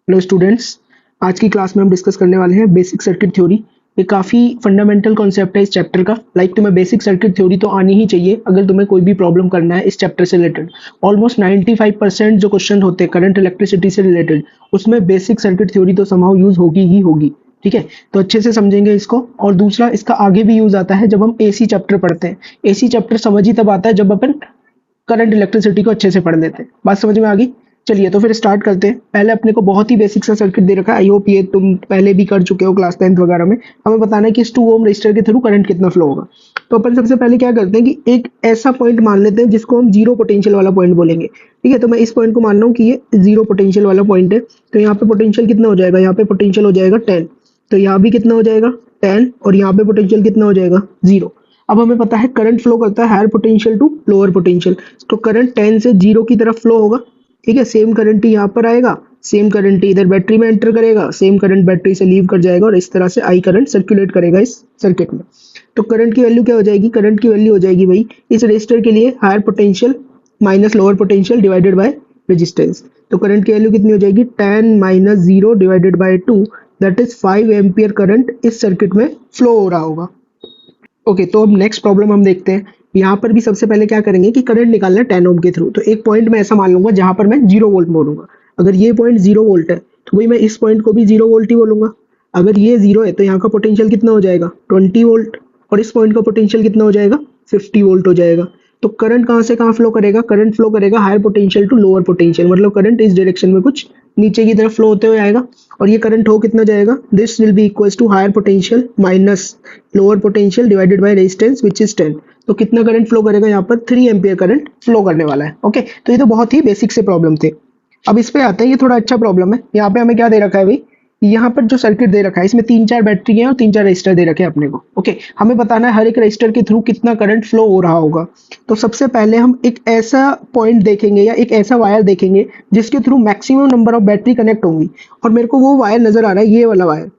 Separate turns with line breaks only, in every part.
Hello students, आज की class में हम डिस्कस करने वाले हैं बेसिक सर्किट थ्योरी। ये काफ़ी फंडामेंटल कॉन्सेप्ट है इस चैप्टर का। तुम्हें बेसिक सर्किट थ्योरी तो आनी ही चाहिए अगर तुम्हें कोई भी प्रॉब्लम करना है इस चैप्टर से रिलेटेड। ऑलमोस्ट 95% जो क्वेश्चन होते हैं करंट इलेक्ट्रिसिटी से रिलेटेड, उसमें बेसिक सर्किट थ्योरी तो समहाउ यूज होगी ही होगी। ठीक है, तो अच्छे से समझेंगे इसको। और दूसरा, इसका आगे भी यूज आता है जब हम एसी चैप्टर पढ़ते हैं। एसी चैप्टर समझ ही तब आता है जब अपन करंट इलेक्ट्रिसिटी को अच्छे से पढ़ लेते हैं। बात समझ में आ गई? चलिए तो फिर स्टार्ट करते हैं। पहले अपने को बहुत ही बेसिक सा सर्किट दे रखा है, आई होप ये तुम पहले भी कर चुके हो क्लास 10th वगैरह में। हमें बताना है कि इस 2 ओम रजिस्टर के थ्रू करंट कितना फ्लो होगा। तो अपन सबसे पहले क्या करते हैं कि एक ऐसा पॉइंट मान लेते हैं जिसको हम जीरो पोटेंशियल वाला पॉइंट बोलेंगे। ठीक है, तो मैं इस पॉइंट को मान रहा हूँ कि ये जीरो पोटेंशियल वाला पॉइंट है। तो यहाँ पे पोटेंशियल कितना हो जाएगा? यहाँ पे पोटेंशियल हो जाएगा 10। तो यहाँ भी कितना हो जाएगा? 10। और यहाँ पे पोटेंशियल कितना हो जाएगा? 0। अब हमें पता है करंट फ्लो करता है higher potential to lower potential. तो करंट 10 से 0 की तरफ फ्लो होगा। ठीक है, सेम करंट ही यहाँ पर आएगा, सेम करंट ही इधर बैटरी में एंटर करेगा, सेम करंट बैटरी से लीव कर जाएगा और इस तरह से आई करंट सर्कुलेट करेगा इस सर्किट में। तो करंट की वैल्यू क्या हो जाएगी? करंट की वैल्यू हो जाएगी भाई इस रेजिस्टर के लिए higher potential minus lower potential divided by resistance. तो करंट की वैल्यू कितनी हो जाएगी? 10 minus 0 divided by 2, that is 5 ampere current इस सर्किट में फ्लो हो रहा होगा। ओके, तो अब नेक्स्ट प्रॉब्लम हम देखते हैं। यहाँ पर भी सबसे पहले क्या करेंगे कि करंट निकालना है 10 ओम के थ्रू। तो एक पॉइंट मैं ऐसा मान लूंगा जहां पर मैं 0 वोल्ट बोलूंगा। अगर ये पॉइंट 0 वोल्ट है तो भाई मैं इस पॉइंट को भी 0 वोल्ट ही बोलूंगा। अगर ये 0 है तो यहाँ का पोटेंशियल कितना हो जाएगा? 20 वोल्ट। और इस पॉइंट का पोटेंशियल कितना हो जाएगा? 50 वोल्ट हो जाएगा। तो करंट कहाँ से कहाँ फ्लो करेगा? करंट फ्लो करेगा higher potential to lower potential, मतलब करंट इस डायरेक्शन में कुछ नीचे की तरफ फ्लो होते हुए आएगा। और ये करंट हो कितना जाएगा? This will be equals to higher potential minus lower potential divided by resistance which is 10। तो कितना करंट फ्लो करेगा? यहाँ पर 3 एम्पियर करंट फ्लो करने वाला है। ओके, तो ये तो बहुत ही बेसिक से प्रॉब्लम थे। अब इस पे आते हैं, ये थोड़ा अच्छा प्रॉब्लम है। यहाँ पे हमें क्या दे रखा है भाई? यहाँ पर जो सर्किट दे रखा है इसमें 3-4 बैटरी हैं और 3-4 रजिस्टर दे रखे हैं अपने को। ओके, हमें बताना है हर एक रजिस्टर के थ्रू कितना करंट फ्लो हो रहा होगा। तो सबसे पहले हम एक ऐसा पॉइंट देखेंगे या एक ऐसा वायर देखेंगे जिसके through maximum number of battery connect होंगी। और मेरे को वो वायर नजर आ रहा है, ये वाला वायर।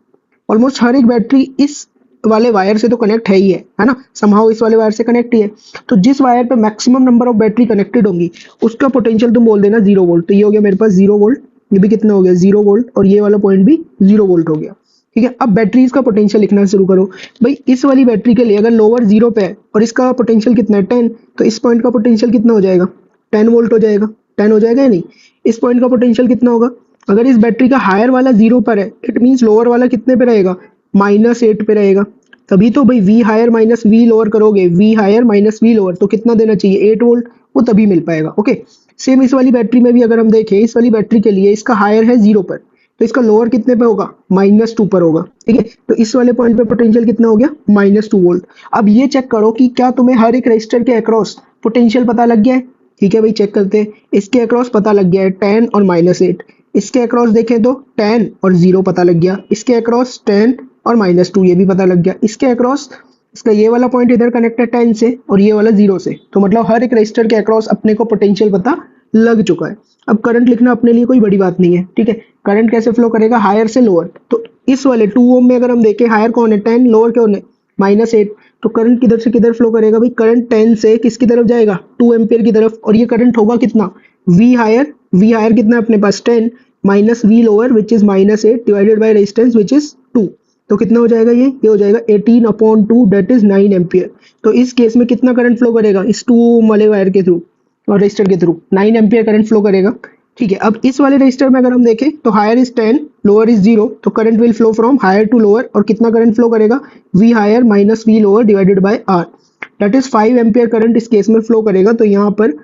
ऑलमोस्ट हर एक बैटरी इस वाले वायर से तो कनेक्ट है ना, समहाउ इस वाले वायर से कनेक्ट ही है। तो जिस वायर पे maximum number of battery connected होंगी उसका पोटेंशियल तुम बोल देना 0 वोल्ट। तो ये हो गया मेरे पास 0 वोल्ट, ये भी कितना हो गया? 0 वोल्ट। और ये वाला पॉइंट भी 0 वोल्ट हो गया। ठीक है, अब बैटरीज का पोटेंशियल लिखना शुरू करो। भाई इस वाली बैटरी के लिए अगर लोअर 0 पे है और इसका पोटेंशियल कितना है? 10, तो इस पॉइंट का पोटेंशियल कितना हो जाएगा? 10 वोल्ट हो जाएगा। 10 हो जाएगा या नहीं? इस पॉइंट का पोटेंशियल कितना होगा? अगर इस बैटरी का हायर वाला 0 पर है, इट मीन्स लोअर वाला कितने पे रहेगा? -8 पे रहेगा। तभी तो भाई V higher minus V lower करोगे, V higher minus V lower, तो कितना देना चाहिए? 8 वोल्ट। वो तभी मिल पाएगा। ओके, सेम इस वाली बैटरी में भी अगर हम देखें, इस वाली बैटरी के लिए इसका हायर है 0 पर, तो इसका लोअर कितने पे होगा? -2 पर होगा। ठीक है, तो इस वाले पॉइंट पे पोटेंशियल कितना हो गया? -2 वोल्ट। अब ये चेक करो कि क्या तुम्हें हर एक रजिस्टर के अक्रॉस पोटेंशियल पता लग गया है? ठीक है भाई, चेक करते हैं। इसके अक्रॉस पता लग गया है 10 और -8। इसके अक्रॉस देखें तो 10 और 0 पता लग गया। इसके अक्रॉस 10 और -2, ये भी पता लग गया। इसके अक्रॉस इसका ये वाला पॉइंट इधर कनेक्ट है 10 से और ये वाला 0 से। तो मतलब हर एक रजिस्टर के अक्रॉस अपने को पोटेंशियल पता लग चुका है। अब करंट लिखना अपने लिए कोई बड़ी बात नहीं है। ठीक है, करंट कैसे फ्लो करेगा? हायर से लोअर। तो इस वाले 2 ओम में अगर हम देखें, हायर कौन है? 10, लोअर कौन है? -8। तो करंट किधर से किधर फ्लो करेगा भाई? करंट 10 से किसकी तरफ जाएगा? 2 एम्पियर की तरफ। और ये करंट होगा कितना? V higher. वी हायर कितना है अपने पास? 10 minus V lower which is -8 divided by resistance which is 2। तो कितना हो जाएगा? ये हो जाएगा 18/2, दैट इज 9 एम्पियर। तो इस केस में कितना करंट फ्लो करेगा इस 2 ओम वाले वायर के थ्रू और रजिस्टर के थ्रू? 9 एम्पियर करंट फ्लो करेगा। ठीक है, अब इस वाले रजिस्टर में अगर हम देखें तो हायर इज 10, लोअर इज 0, तो current will flow from higher to lower. और कितना करंट फ्लो करेगा? V higher minus V lower divided by R, that is 5 ampere current इस केस में फ्लो करेगा। तो यहाँ पर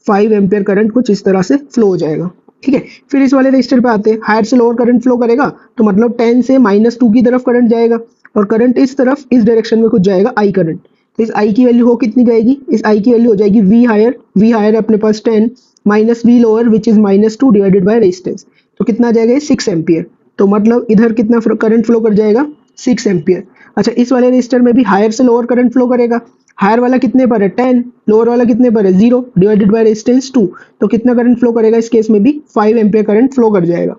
5 एम्पियर करंट कुछ इस तरह से फ्लो हो जाएगा। ठीक है, फिर इस वाले रजिस्टर पे आते हैं। हायर से लोअर करंट फ्लो करेगा, तो मतलब 10 से -2 की तरफ करंट जाएगा और करंट इस तरफ इस डायरेक्शन में कुछ जाएगा, आई करंट। तो इस आई की वैल्यू हो कितनी जाएगी? इस आई की वैल्यू हो जाएगी वी हायर। वी हायर अपने पास 10 minus V lower which is -2 divided by resistance. तो कितना आ जाएगा? 6 एम्पियर। तो मतलब इधर कितना करंट फ्लो कर जाएगा? 6 एम्पियर। अच्छा, इस वाले रजिस्टर में भी हायर से लोअर करंट फ्लो करेगा। हायर वाला कितने पर है? 10, लोअर वाला कितने पर है? 0 डिवाइडेड बाय रेजिस्टेंस 2। तो कितना करंट फ्लो करेगा इस केस में भी? 5 एम्पियर करंट फ्लो कर जाएगा।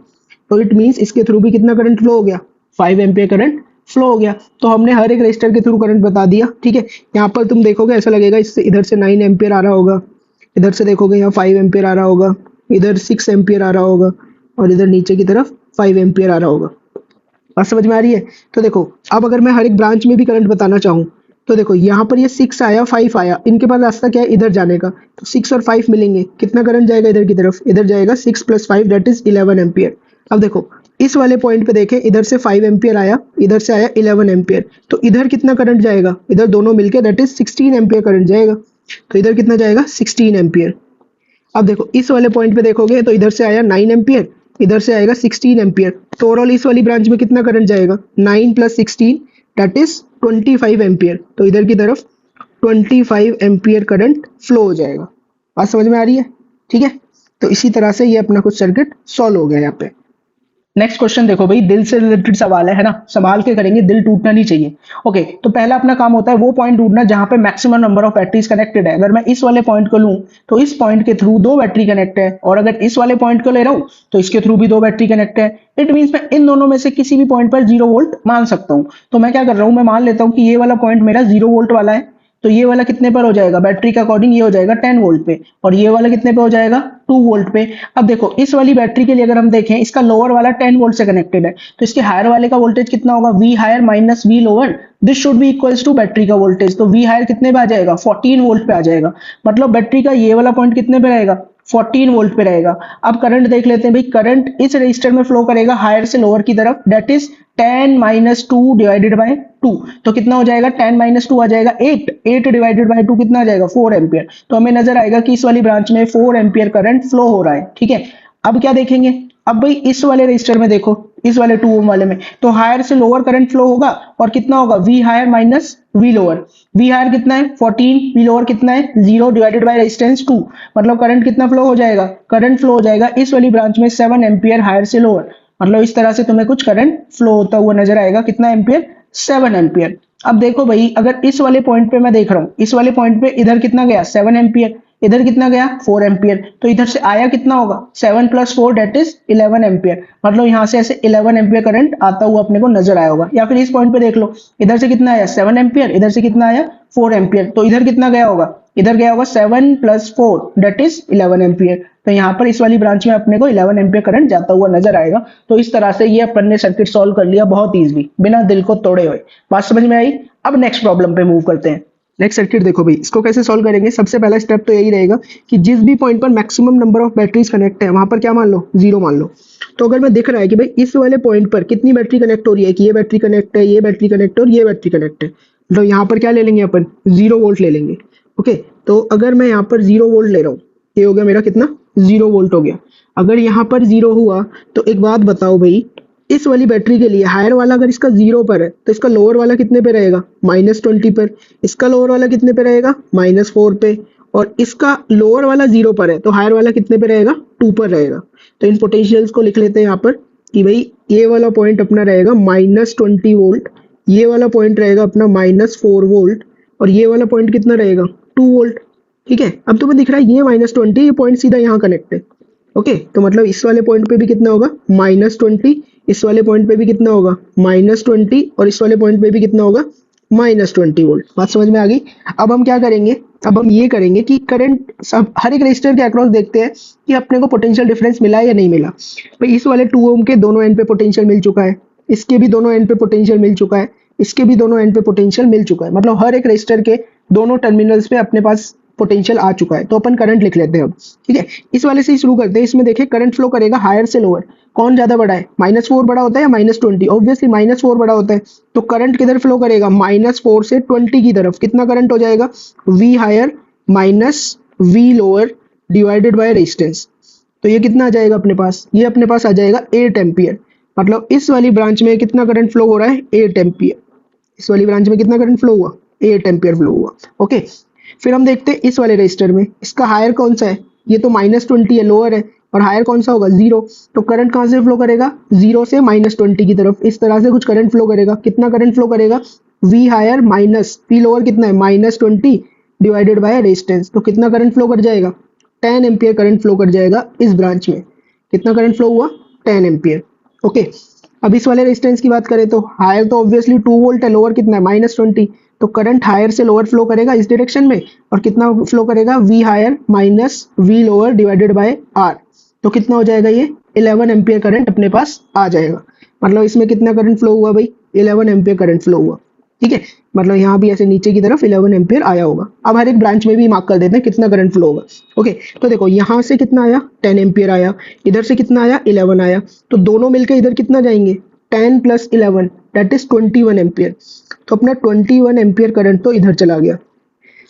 तो इट मींस इसके थ्रू भी कितना करंट फ्लो हो गया? 5 एम्पियर करंट फ्लो हो गया। तो हमने हर एक रजिस्टर के थ्रू करंट बता दिया। ठीक है, यहाँ पर तुम देखोगे ऐसा लगेगा इससे इधर से 9 एम्पियर आ रहा होगा, इधर से देखोगे यहाँ 5 एम्पियर आ रहा होगा, इधर 6 एम्पियर आ रहा होगा, और इधर नीचे की तरफ 5 एम्पियर आ रहा होगा। बात समझ में आ रही है? तो देखो अब अगर मैं हर एक ब्रांच में भी करंट बताना चाहूँ तो देखो यहाँ पर ये 6 आया 5 आया, इनके पास रास्ता क्या है इधर जाने का, तो 6 और 5 मिलेंगे, कितना करंट जाएगा इधर की तरफ, इधर जाएगा 6 + 5 दैट इज 11 एम्पियर। अब देखो इस वाले पॉइंट पे देखें, इधर से 5 एम्पियर आया, इधर से आया 11 एम्पियर, तो इधर कितना करंट जाएगा, इधर दोनों मिलके दैट इज 16 एम्पियर करंट जाएगा। तो इधर कितना जाएगा 16 एम्पियर। अब देखो इस वाले पॉइंट पे देखोगे तो इधर से आया 9 एम्पियर, इधर से आएगा 16 एम्पियर, तो ओवरऑल इस वाली ब्रांच में कितना करंट जाएगा 9 + 16 दैट इज 25 एम्पियर। तो इधर की तरफ 25 एम्पियर करंट फ्लो हो जाएगा। बात समझ में आ रही है? ठीक है, तो इसी तरह से ये अपना कुछ सर्किट सॉल्व हो गया यहाँ पे। नेक्स्ट क्वेश्चन देखो भाई, दिल से रिलेटेड सवाल है ना, संभाल के करेंगे, दिल टूटना नहीं चाहिए। ओके, तो पहला अपना काम होता है वो पॉइंट ढूंढना जहां पे maximum number of batteries connected है। अगर मैं इस वाले पॉइंट को लूं तो इस पॉइंट के थ्रू 2 बैटरी कनेक्ट है, और अगर इस वाले पॉइंट को ले रहा हूं तो इसके थ्रू भी 2 बैटरी कनेक्ट है। इट मीन्स मैं इन दोनों में से किसी भी पॉइंट पर 0 वोल्ट मान सकता हूं। तो मैं क्या कर रहा हूं, मैं मान लेता हूं कि ये वाला पॉइंट मेरा 0 वोल्ट वाला है, तो ये वाला कितने पर हो जाएगा, बैटरी के अकॉर्डिंग ये हो जाएगा 10 वोल्ट पे, और ये वाला कितने पे हो जाएगा 2 वोल्ट पे। अब देखो इस वाली बैटरी के लिए अगर हम देखें, इसका लोअर वाला 10 वोल्ट से कनेक्टेड है, तो इसके हायर वाले का वोल्टेज कितना होगा, V higher minus V lower, this should be equals to battery का वोल्टेज। तो वी हायर कितने पे आ जाएगा 14 वोल्ट पे आ जाएगा, मतलब बैटरी का ये वाला पॉइंट कितने पे रहेगा 14 वोल्ट पे रहेगा। अब करंट देख लेते हैं भाई, करंट इस रजिस्टर में फ्लो करेगा हायर से लोअर की तरफ, दैट इज 10 - 2 डिवाइडेड बाय 2, तो कितना हो जाएगा 10 - 2 आ जाएगा 8, 8 डिवाइडेड बाय 2 कितना आ जाएगा 4 एम्पियर। तो हमें नजर आएगा कि इस वाली ब्रांच में 4 एम्पियर करंट फ्लो हो रहा है। ठीक है, अब क्या देखेंगे, अब भाई इस वाले रजिस्टर में देखो, इस वाले 2 ओम वाले में, तो हायर से लोअर करंट फ्लो होगा, और कितना होगा V higher minus V lower. V higher कितना है 14, वी लोअर कितना है 0 डिवाइडेड बाय रेजिस्टेंस 2, मतलब करंट कितना फ्लो हो जाएगा, करंट फ्लो हो जाएगा इस वाली ब्रांच में 7 एम्पियर हायर से लोअर। मतलब इस तरह से तुम्हें कुछ करंट फ्लो होता हुआ नजर आएगा, कितना एम्पियर 7 एम्पियर। अब देखो भाई, अगर इस वाले पॉइंट पे मैं देख रहा हूं, इस वाले पॉइंट पे इधर कितना गया 7 एम्पियर, इधर कितना गया 4 एम्पियर, तो इधर से आया कितना होगा 7 + 4 दैट इज 11 एम्पियर। मतलब यहां से ऐसे 11 एम्पियर करंट आता हुआ अपने को नजर आया होगा। या फिर इस पॉइंट पे देख लो, इधर से कितना आया 7 एम्पियर, इधर से कितना आया 4 एम्पियर, तो इधर कितना गया होगा, इधर गया होगा 7 + 4 दैट इज 11 एम्पियर। तो यहाँ पर इस वाली ब्रांच में अपने को 11 एम्पियर करंट जाता हुआ नजर आएगा। तो इस तरह से ये अपन ने सर्किट सॉल्व कर लिया बहुत इजीली, बिना दिल को तोड़े हुए। बात समझ में आई? अब नेक्स्ट प्रॉब्लम पे मूव करते हैं। नेक्स्ट सर्किट देखो भाई, इसको कैसे सॉल्व करेंगे। सबसे पहला स्टेप तो यही रहेगा कि जिस भी पॉइंट पर maximum number of batteries connect है वहां पर क्या मान लो 0 मान लो। तो अगर मैं दिख रहा है कि भाई इस वाले पॉइंट पर कितनी बैटरी कनेक्ट हो रही है, कि ये बैटरी कनेक्ट है, ये बैटरी कनेक्ट है और ये बैटरी कनेक्ट है, तो यहाँ पर क्या ले लेंगे अपन 0 वोल्ट ले लेंगे। ओके, तो अगर मैं यहाँ पर 0 वोल्ट ले रहा हूँ, ये हो गया मेरा कितना 0 वोल्ट हो गया। अगर यहाँ पर 0 हुआ तो एक बात बताओ भाई, इस वाली बैटरी के लिए हायर वाला अगर इसका 0 पर है तो इसका लोअर वाला कितने पे रहेगा -20 पर, इसका लोअर वाला कितने पे रहेगा -4 पे, और इसका लोअर वाला 0 पर है तो हायर वाला कितने पे रहेगा 2 पर रहेगा। तो इन पोटेंशियल्स को लिख लेते हैं यहाँ पर कि भाई ये वाला पॉइंट अपना रहेगा -20 वोल्ट, ये वाला पॉइंट रहेगा अपना -4 वोल्ट, और ये वाला पॉइंट कितना रहेगा 2 वोल्ट। ठीक है, अब तुम्हें दिख रहा है ये -20, ये पॉइंट सीधा यहाँ कनेक्ट है। ओके, तो मतलब इस वाले पॉइंट पे भी कितना होगा -20, इस वाले पॉइंट पे भी कितना होगा -20, और इस वाले पॉइंट पे भी कितना होगा -20 वोल्ट। बात समझ में आ गई? अब हम क्या करेंगे, अब हम ये करेंगे कि करंट सब हर एक रजिस्टर के अक्रॉस देखते हैं कि अपने को पोटेंशियल डिफरेंस मिला है या नहीं मिला। भाई इस वाले 2 ओम के दोनों एंड पे पोटेंशियल मिल चुका है, इसके भी दोनों एंड पे पोटेंशियल मिल चुका है, इसके भी दोनों एंड पे पोटेंशियल मिल चुका है, मतलब हर एक रजिस्टर के दोनों टर्मिनल्स पे अपने पास पोटेंशियल आ चुका है। तो अपन करंट लिख लेते हैं अब। ठीक है, इस वाले से ही शुरू करते हैं। इसमें देखिए करंट फ्लो करेगा हायर से लोअर, कौन ज्यादा बड़ा है -4 बड़ा होता है या -20, ऑब्वियसली -4 बड़ा होता है। तो करंट किधर फ्लो करेगा -4 से 20 की तरफ, कितना करंट हो जाएगा V higher minus V lower divided by resistance. तो ये कितना आ जाएगा अपने पास, ये अपने पास आ जाएगा 8 एम्पियर। मतलब इस वाली ब्रांच में कितना करंट फ्लो हो रहा है 8 एम्पियर। इस वाली ब्रांच में कितना करंट फ्लो हुआ 8 एम्पियर फ्लो हुआ। ओके, फिर हम देखते हैं इस वाले रजिस्टर में इसका हायर कौन सा है, ये तो -20 है लोअर है, और हायर कौन सा होगा 0। तो करंट कहां से फ्लो करेगा 0 से -20 की तरफ, इस तरह से कुछ करंट फ्लो करेगा। कितना करंट फ्लो करेगा V higher minus V lower कितना है -20 डिवाइडेड बाय रेजिस्टेंस। तो कितना करंट फ्लो कर जाएगा 10 एम्पियर करंट फ्लो कर जाएगा इस ब्रांच में। कितना करंट फ्लो हुआ 10 एम्पियर। ओके, अब इस वाले रेजिस्टेंस की बात करें तो हायर तो ऑब्वियसली 2 वोल्ट है, लोअर कितना है -20, तो करंट हायर से लोअर फ्लो करेगा इस डायरेक्शन में, और कितना फ्लो करेगा V higher minus V lower divided by R. तो कितना हो जाएगा ये 11 एम्पियर करंट अपने पास आ जाएगा। मतलब इसमें कितना करंट फ्लो हुआ भाई, 11 एम्पियर करंट फ्लो हुआ। ठीक है, मतलब यहाँ भी ऐसे नीचे की तरफ 11 एम्पियर आया होगा। अब हर एक ब्रांच में भी मार्क कर देते हैं कितना करंट फ्लो होगा। ओके, तो देखो यहाँ से कितना आया, 10 एम्पियर आया, इधर से कितना आया, 11 आया, तो दोनों मिलकर इधर कितना जाएंगे, 10 प्लस 11 दैट इज 21 एम्पियर। तो अपना 21 एम्पियर करंट तो इधर चला गया।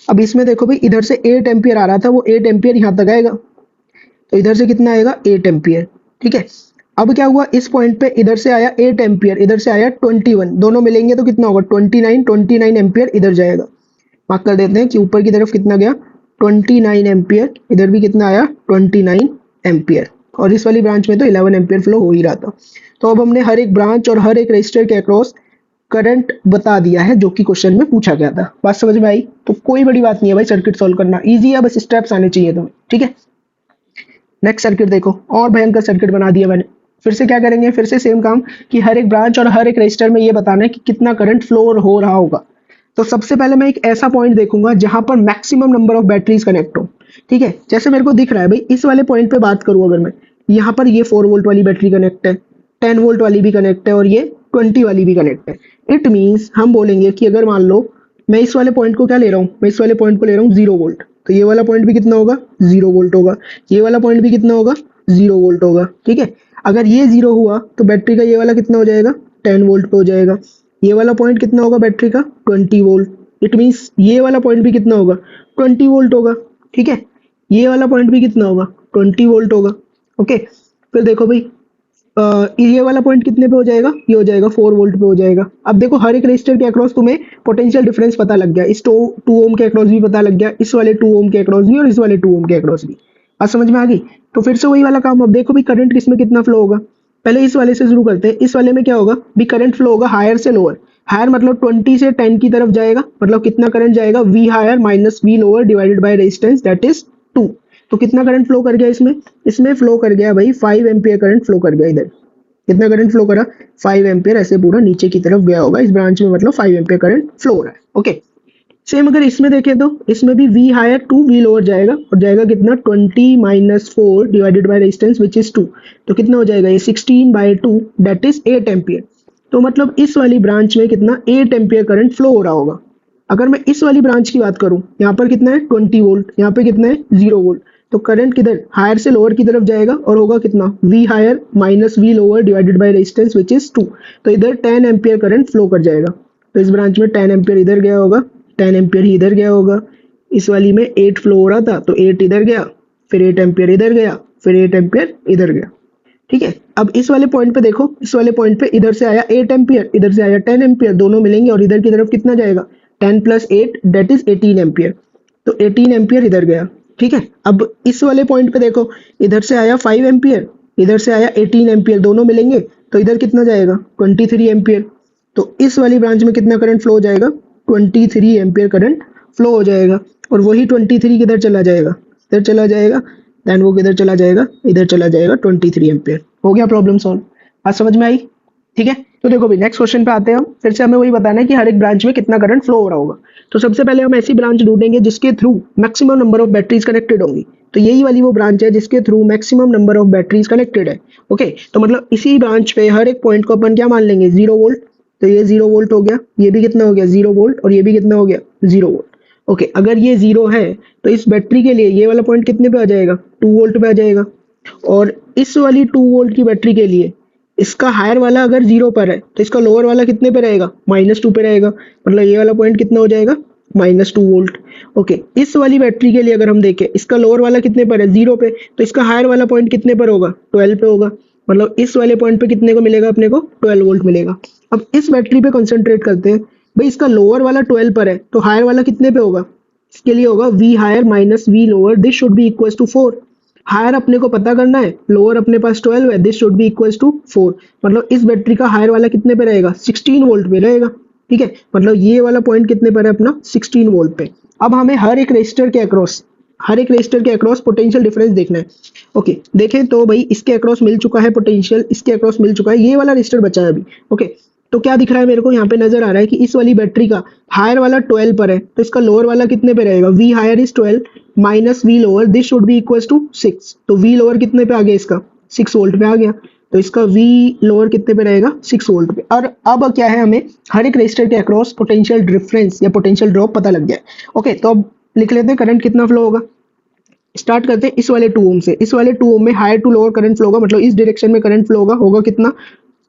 अब इसमें देखो भाई, इधर से 8 एम्पियर आ रहा था, वो 8 एम्पियर यहाँ तक आएगा, तो इधर से कितना आएगा, 8 एम्पियर। ठीक है, अब क्या हुआ, इस पॉइंट पे इधर से आया 8 एम्पियर, इधर से आया 21, दोनों मिलेंगे तो कितना होगा, 29 एम्पियर इधर जाएगा। मार्क कर देते हैं कि ऊपर की तरफ कितना गया, 29 एम्पियर, इधर भी कितना आया, 29 एम्पियर, और इस वाली ब्रांच में तो 11 एम्पियर फ्लो हो ही रहा था। तो अब हमने हर एक ब्रांच और हर एक रजिस्टर के अक्रॉस करंट बता दिया है जो कि क्वेश्चन में पूछा गया था। बात समझ में आई? तो कोई बड़ी बात नहीं है भाई, सर्किट सॉल्व करना इजी है, बस स्टेप्स आने चाहिए तुम्हें। ठीक है, नेक्स्ट सर्किट देखो, और भयंकर सर्किट बना दिया मैंने। फिर से क्या करेंगे, फिर से सेम काम कि हर एक ब्रांच और हर एक रजिस्टर में ये बताना है कि कितना करंट फ्लो हो रहा होगा। तो सबसे पहले मैं एक ऐसा पॉइंट देखूंगा जहां पर maximum number of batteries connect हो। ठीक है, जैसे मेरे को दिख रहा है भाई, इस वाले पॉइंट पे बात करूं अगर मैं, यहाँ पर ये 4 वोल्ट वाली बैटरी कनेक्ट है, 10 वोल्ट वाली भी कनेक्ट है, और ये 20 वाली भी कनेक्ट है। इट मीन्स हम बोलेंगे कि अगर मान लो मैं इस वाले पॉइंट को क्या ले रहा हूँ, मैं इस वाले पॉइंट को ले रहा हूँ 0 वोल्ट, तो ये वाला पॉइंट भी कितना होगा, 0 वोल्ट होगा। ये वाला पॉइंट भी कितना होगा, 0 वोल्ट होगा। ठीक है, अगर ये 0 हुआ तो बैटरी का ये वाला कितना हो जाएगा, 10 वोल्ट पे हो जाएगा। ये वाला पॉइंट कितना होगा बैटरी का, 20 वोल्ट। इट मीन्स ये वाला पॉइंट भी कितना होगा, 20 वोल्ट होगा। ठीक है, ये वाला पॉइंट भी कितना होगा, 20 वोल्ट होगा। ओके, फिर देखो भाई, ये वाला पॉइंट कितने पे हो जाएगा, ये हो जाएगा 4 वोल्ट पे हो जाएगा। अब देखो हर एक रजिस्टर के अक्रॉस तुम्हें पोटेंशियल डिफरेंस पता लग गया, इस 2 ओम के अक्रॉस भी पता लग गया, इस वाले 2 ओम के अक्रॉस भी, और इस वाले 2 ओम के अक्रॉस भी। आज समझ में आ गई? तो फिर से वही वाला काम, अब देखो भाई करंट किसमें कितना फ्लो होगा। पहले इस वाले से शुरू करते हैं। इस वाले में क्या होगा भी, करंट फ्लो होगा हायर से लोअर। हायर मतलब 20 से 10 की तरफ जाएगा, मतलब कितना करंट जाएगा, V higher minus V lower divided by resistance that is 2। तो कितना करंट फ्लो कर गया इसमें, इसमें फ्लो कर गया भाई 5 एम्पियर करंट फ्लो कर गया। इधर कितना करंट फ्लो करा, 5 एम्पियर, ऐसे पूरा नीचे की तरफ गया होगा इस ब्रांच में, मतलब 5 एम्पियर करंट फ्लो हो रहा है। ओके, सेम अगर इसमें देखें तो इसमें भी V higher to V lower जाएगा, और जाएगा कितना, 20 minus 4 divided by resistance which is 2। तो कितना हो जाएगा ये, 16/2 दैट इज 8 एम्पियर। तो मतलब इस वाली ब्रांच में कितना, 8 एम्पियर करंट फ्लो हो रहा होगा। अगर मैं इस वाली ब्रांच की बात करूं, यहाँ पर कितना है 20 वोल्ट, यहाँ पे कितना है 0 वोल्ट। तो करंट किधर, हायर से लोअर की तरफ जाएगा, और होगा कितना, V higher minus V lower divided by resistance which is 2। तो इधर 10 एम्पियर करंट फ्लो कर जाएगा। तो इस ब्रांच में 10 एम्पियर इधर गया होगा, 10 एम्पियर ही इधर गया होगा। इस वाली में 8 फ्लो हो रहा था, तो 8 इधर गया, फिर 8 एम्पियर इधर गया, फिर 8 एम्पियर इधर गया। ठीक है, अब इस वाले पॉइंट पे देखो, इस वाले पॉइंट पे इधर से आया 8 एम्पियर, इधर से आया 10 एम्पियर, दोनों मिलेंगे और इधर की तरफ कितना जाएगा, 10 प्लस 8 दैट इज 18 एम्पियर। तो 18 एम्पियर इधर गया। ठीक है, अब इस वाले पॉइंट पे देखो, इधर से आया 5 एम्पियर, इधर से आया 18 एम्पियर, दोनों मिलेंगे तो इधर कितना जाएगा, 23 एम्पियर। तो इस वाली ब्रांच में कितना करंट फ्लो हो जाएगा, 23 एम्पियर करंट फ्लो हो जाएगा। और वही 23 किधर चला जाएगा, इधर चला जाएगा, देन वो किधर चला जाएगा, इधर चला जाएगा, 23 एम्पियर। हो गया प्रॉब्लम सॉल्व। आज समझ में आई? ठीक है, तो देखो भाई नेक्स्ट क्वेश्चन पे आते हैं हम। फिर से हमें वही बताना है कि हर एक ब्रांच में कितना करंट फ्लो हो रहा होगा। तो सबसे पहले हम ऐसी ब्रांच ढूंढेंगे जिसके through maximum number of batteries connected होंगी। तो यही वाली वो ब्रांच है जिसके through maximum number of batteries connected है। ओके, तो मतलब इसी ब्रांच पे हर एक पॉइंट को अपन क्या मान लेंगे, 0 वोल्ट। तो ये 0 वोल्ट हो गया, ये भी कितना हो गया 0 वोल्ट, और ये भी कितना हो गया 0 वोल्ट। ओके, अगर ये 0 है तो इस बैटरी के लिए ये वाला पॉइंट कितने पे आ जाएगा, 2 वोल्ट पे आ जाएगा। और इस वाली 2 वोल्ट की बैटरी के लिए इसका हायर वाला अगर 0 पर है तो इसका लोअर वाला कितने पे रहेगा, -2 पे रहेगा। मतलब ये वाला पॉइंट कितना हो जाएगा, -2 वोल्ट। ओके, इस वाली बैटरी के लिए अगर हम देखें, इसका लोअर वाला कितने पर है, 0 पे, तो इसका हायर वाला पॉइंट कितने पर होगा, 12 पे होगा। मतलब इस वाले पॉइंट पे कितने को मिलेगा, अपने को 12 वोल्ट मिलेगा। अब इस बैटरी पे कंसंट्रेट करते हैं भाई, इसका लोअर वाला 12 पर है तो हायर वाला कितने पे होगा, इसके लिए होगा V higher minus V lower, this should be equal to 4। Higher अपने को पता करना है, लोअर अपने पास 12 है, this should be equal to 4। मतलब इस बैटरी का हायर वाला कितने पे रहेगा, 16 वोल्ट पे रहेगा। ठीक है, मतलब ये वाला पॉइंट कितने पर है अपना, 16 वोल्ट पे। अब हमें हर एक रेजिस्टर के अक्रॉस पोटेंशियल डिफरेंस देखना है। ओके, देखें तो भाई इसके अक्रॉस मिल चुका है पोटेंशियल, इसके अक्रॉस मिल चुका है, ये वाला रेजिस्टर बचा है अभी। ओके, तो क्या दिख रहा है मेरे को, यहाँ पे नजर आ रहा है कि इस वाली बैटरी का हायर वाला 12 पर है, तो इसका लोअर वाला कितने पे रहेगा, V higher is 12 minus V lower, this should be equal to 6। तो वी लोअर कितने पे आ गया इसका, 6 वोल्ट पे आ गया, तो इसका V लोअर कितने पे रहेगा 6 वोल्ट पे। और अब क्या है, हमें हर एक रेजिस्टर के अक्रॉस पोटेंशियल डिफरेंस या पोटेंशियल ड्रॉप पता लग गया है। ओके, तो अब लिख लेते हैं करंट कितना फ्लो होगा। स्टार्ट करते हैं इस वाले 2 ओम से। इस वाले 2 ओम में higher to lower current flow होगा, मतलब इस डायरेक्शन में करंट फ्लो होगा कितना,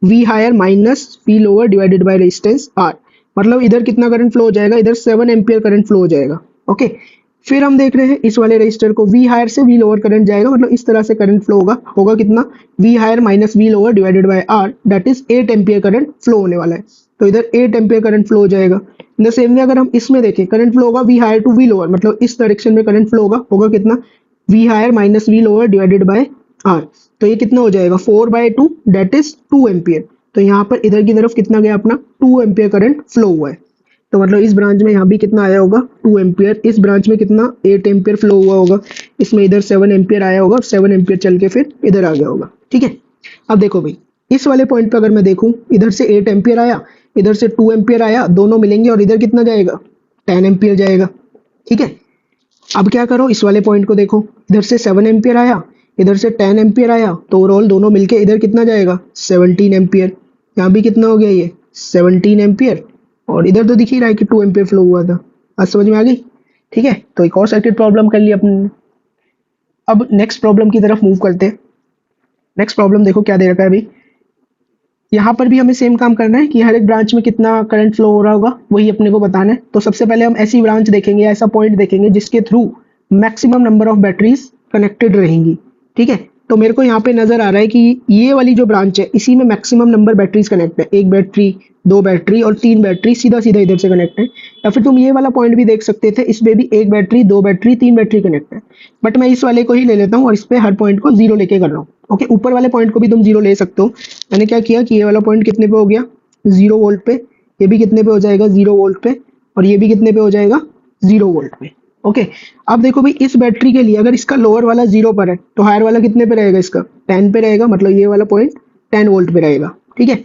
V higher minus V lower divided by resistance R। मतलब इधर कितना करंट फ्लो हो जाएगा, इधर 7 एम्पियर करंट फ्लो हो जाएगा। ओके, फिर हम देख रहे हैं इस वाले रजिस्टर को, V हायर से V लोअर करंट जाएगा, मतलब इस तरह से करंट फ्लो होगा कितना, V higher minus V lower divided by R, that is 8 ampere current flow होने वाला है। तो इधर 8 एम्पियर करंट फ्लो हो जाएगा। इन द सेम वे अगर हम इसमें देखें, करंट फ्लो होगा V higher to V lower, मतलब इस डायरेक्शन में करंट फ्लो होगा कितना, V higher minus V lower divided by R। तो ये कितना हो जाएगा 4/2, दैट इज 2 एम्पियर। तो यहाँ पर इधर की तरफ कितना गया अपना 2 एम्पियर करंट फ्लो हुआ है। तो मतलब इस ब्रांच में यहाँ भी कितना आया होगा 2 एम्पियर, इस ब्रांच में कितना 8 एम्पियर फ्लो हुआ होगा, इसमें इधर 7 एम्पियर आया होगा, 7 एम्पियर चल के फिर इधर आ गया होगा। ठीक है, अब देखो भाई इस वाले पॉइंट पे अगर मैं देखूं, इधर से 8 एम्पियर आया, इधर से 2 एम्पियर आया, दोनों मिलेंगे और इधर कितना जाएगा 10 एम्पियर जाएगा। ठीक है, अब क्या करो, इस वाले पॉइंट को देखो, इधर से 7 एम्पियर आया, इधर से 10 एम्पियर आया, तो ओवरऑल दोनों मिलके इधर कितना जाएगा 17 एम्पियर। यहाँ भी कितना हो गया ये 17 एम्पियर, और इधर तो दिख ही रहा है कि 2 एम्पियर फ्लो हुआ था। आज समझ में आ गई। ठीक है, तो एक और सर्किट प्रॉब्लम कर लिया अपने। अब नेक्स्ट प्रॉब्लम की तरफ मूव करते हैं। नेक्स्ट प्रॉब्लम देखो क्या दे रखा है अभी। यहाँ पर भी हमें सेम काम करना है कि हर एक ब्रांच में कितना करंट फ्लो हो रहा होगा, वही अपने को बताना है। तो सबसे पहले हम ऐसी ब्रांच देखेंगे, ऐसा पॉइंट देखेंगे जिसके through maximum number of batteries connected रहेंगी। ठीक है, तो मेरे को यहाँ पे नजर आ रहा है कि ये वाली जो ब्रांच है इसी में मैक्सिमम नंबर बैटरीज कनेक्ट है, एक बैटरी, 2 बैटरी और 3 बैटरी सीधा सीधा इधर से कनेक्ट है। या फिर तुम ये वाला पॉइंट भी देख सकते थे, इसमें भी एक बैटरी, 2 बैटरी, 3 बैटरी कनेक्ट है। बट मैं इस वाले को ही ले लेता हूँ और इस पे हर पॉइंट को 0 लेके कर रहा हूँ। ओके, ऊपर वाले पॉइंट को भी तुम 0 ले सकते हो। मैंने क्या किया कि ये वाला पॉइंट कितने पे हो गया 0 वोल्ट पे, ये भी कितने पे हो जाएगा 0 वोल्ट पे, और ये भी कितने पे हो जाएगा 0 वोल्ट पे। ओके, अब देखो भाई इस बैटरी के लिए अगर इसका लोअर वाला 0 पर है तो हायर वाला कितने पे रहेगा, इसका 10 पे रहेगा, मतलब ये वाला पॉइंट 10 वोल्ट पे रहेगा। ठीक है,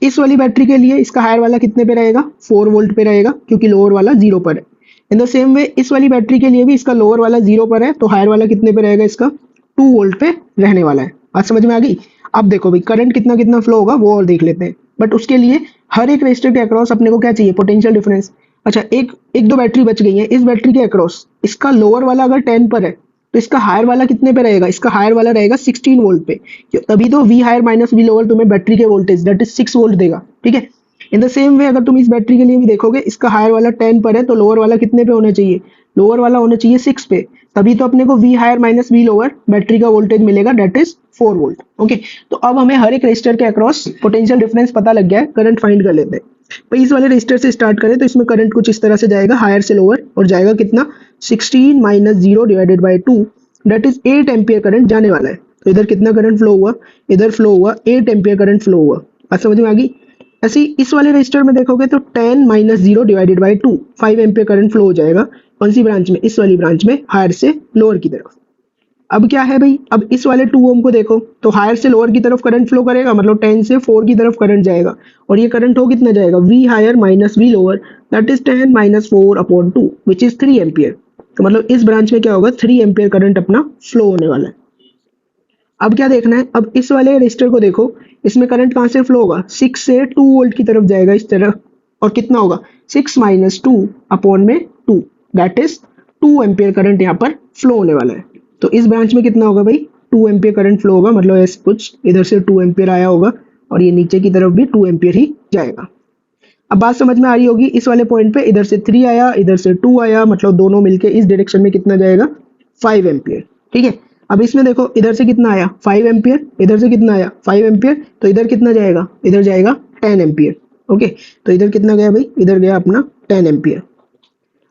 इस वाली बैटरी के लिए इसका हायर वाला कितने पे रहेगा 4 वोल्ट पे रहेगा, क्योंकि लोअर वाला 0 पर है। इन द सेम वे इस वाली बैटरी के लिए भी इसका लोअर वाला 0 पर है, तो हायर वाला कितने पे रहेगा, इसका 2 वोल्ट पे रहने वाला है। बात समझ में आ गई। अब देखो भाई करंट कितना कितना फ्लो होगा वो और देख लेते हैं, बट उसके लिए हर एक रेजिस्टर के अक्रॉस अपने को क्या चाहिए, पोटेंशियल डिफरेंस। अच्छा, एक दो बैटरी बच गई है, इस बैटरी के अक्रॉस इसका लोअर वाला अगर 10 पर है तो इसका हायर वाला कितने पे रहेगा, इसका हायर वाला रहेगा 16 वोल्ट पे। तभी तो V higher minus V lower तुम्हें बैटरी के वोल्टेज दैट इज 6 वोल्ट देगा। ठीक है, इन द सेम वे अगर तुम इस बैटरी के लिए भी देखोगे, इसका हायर वाला 10 पर है तो लोअर वाला कितने पे होना चाहिए, लोअर वाला होना चाहिए 6 पे। तभी तो अपने को V higher minus V lower battery का वोल्टेज मिलेगा, दैट इज 4 वोल्ट। ओके, तो अब हमें हर एक रेजिस्टर के अक्रॉस पोटेंशियल डिफरेंस पता लग गया है, करंट फाइंड कर लेते हैं। भाई इस वाले रेजिस्टर से स्टार्ट करें तो इसमें करंट कुछ इस तरह से जाएगा, हायर से लोअर, और जाएगा कितना 16 minus 0 divided by 2, that is 8 ampere current जाने वाला है। तो इधर कितना करंट फ्लो हुआ, इधर फ्लो हुआ 8 एम्पियर करंट फ्लो हुआ। बात समझ में आ गई। ऐसे ही इस वाले रजिस्टर में देखोगे तो 10 minus 0 divided by 2, 5 ampere current flow हो जाएगा। कौन सी ब्रांच में, इस वाली ब्रांच में, हायर से लोअर की तरफ। अब क्या है भाई, अब इस वाले 2 ओम को देखो तो हायर से लोअर की तरफ करंट फ्लो करेगा, मतलब 10 से 4 की तरफ करंट जाएगा, और ये करंट हो कितना जाएगा V higher minus V lower, that is 10 minus 4 upon 2 which is 3 ampere. तो मतलब इस ब्रांच में क्या होगा 3 एम्पियर करंट अपना फ्लो होने वाला है। अब क्या देखना है, अब इस वाले रजिस्टर को देखो, इसमें करंट कहां से फ्लो होगा, 6 से 2 वोल्ट की तरफ जाएगा इस तरफ, और कितना होगा 6 माइनस 2 अपॉन में 2, दैट इज 2 एम्पियर करंट यहाँ पर फ्लो होने वाला है। तो इस ब्रांच में कितना होगा भाई 2 एम्पियर करंट फ्लो होगा, मतलब ऐसे कुछ इधर से 2 एम्पियर आया होगा, और ये नीचे की तरफ भी 2 एम्पियर ही जाएगा। अब बात समझ में आ रही होगी, इस वाले पॉइंट पे इधर से 3 आया, इधर से 2 आया, मतलब दोनों मिलके इस डायरेक्शन में कितना जाएगा 5 एम्पियर। ठीक है, अब इसमें देखो इधर से कितना आया 5 एम्पियर, इधर से कितना आया 5 एम्पियर, तो इधर कितना जाएगा, इधर जाएगा 10 एम्पियर। ओके, तो इधर कितना गया भाई, इधर गया अपना 10 एम्पियर।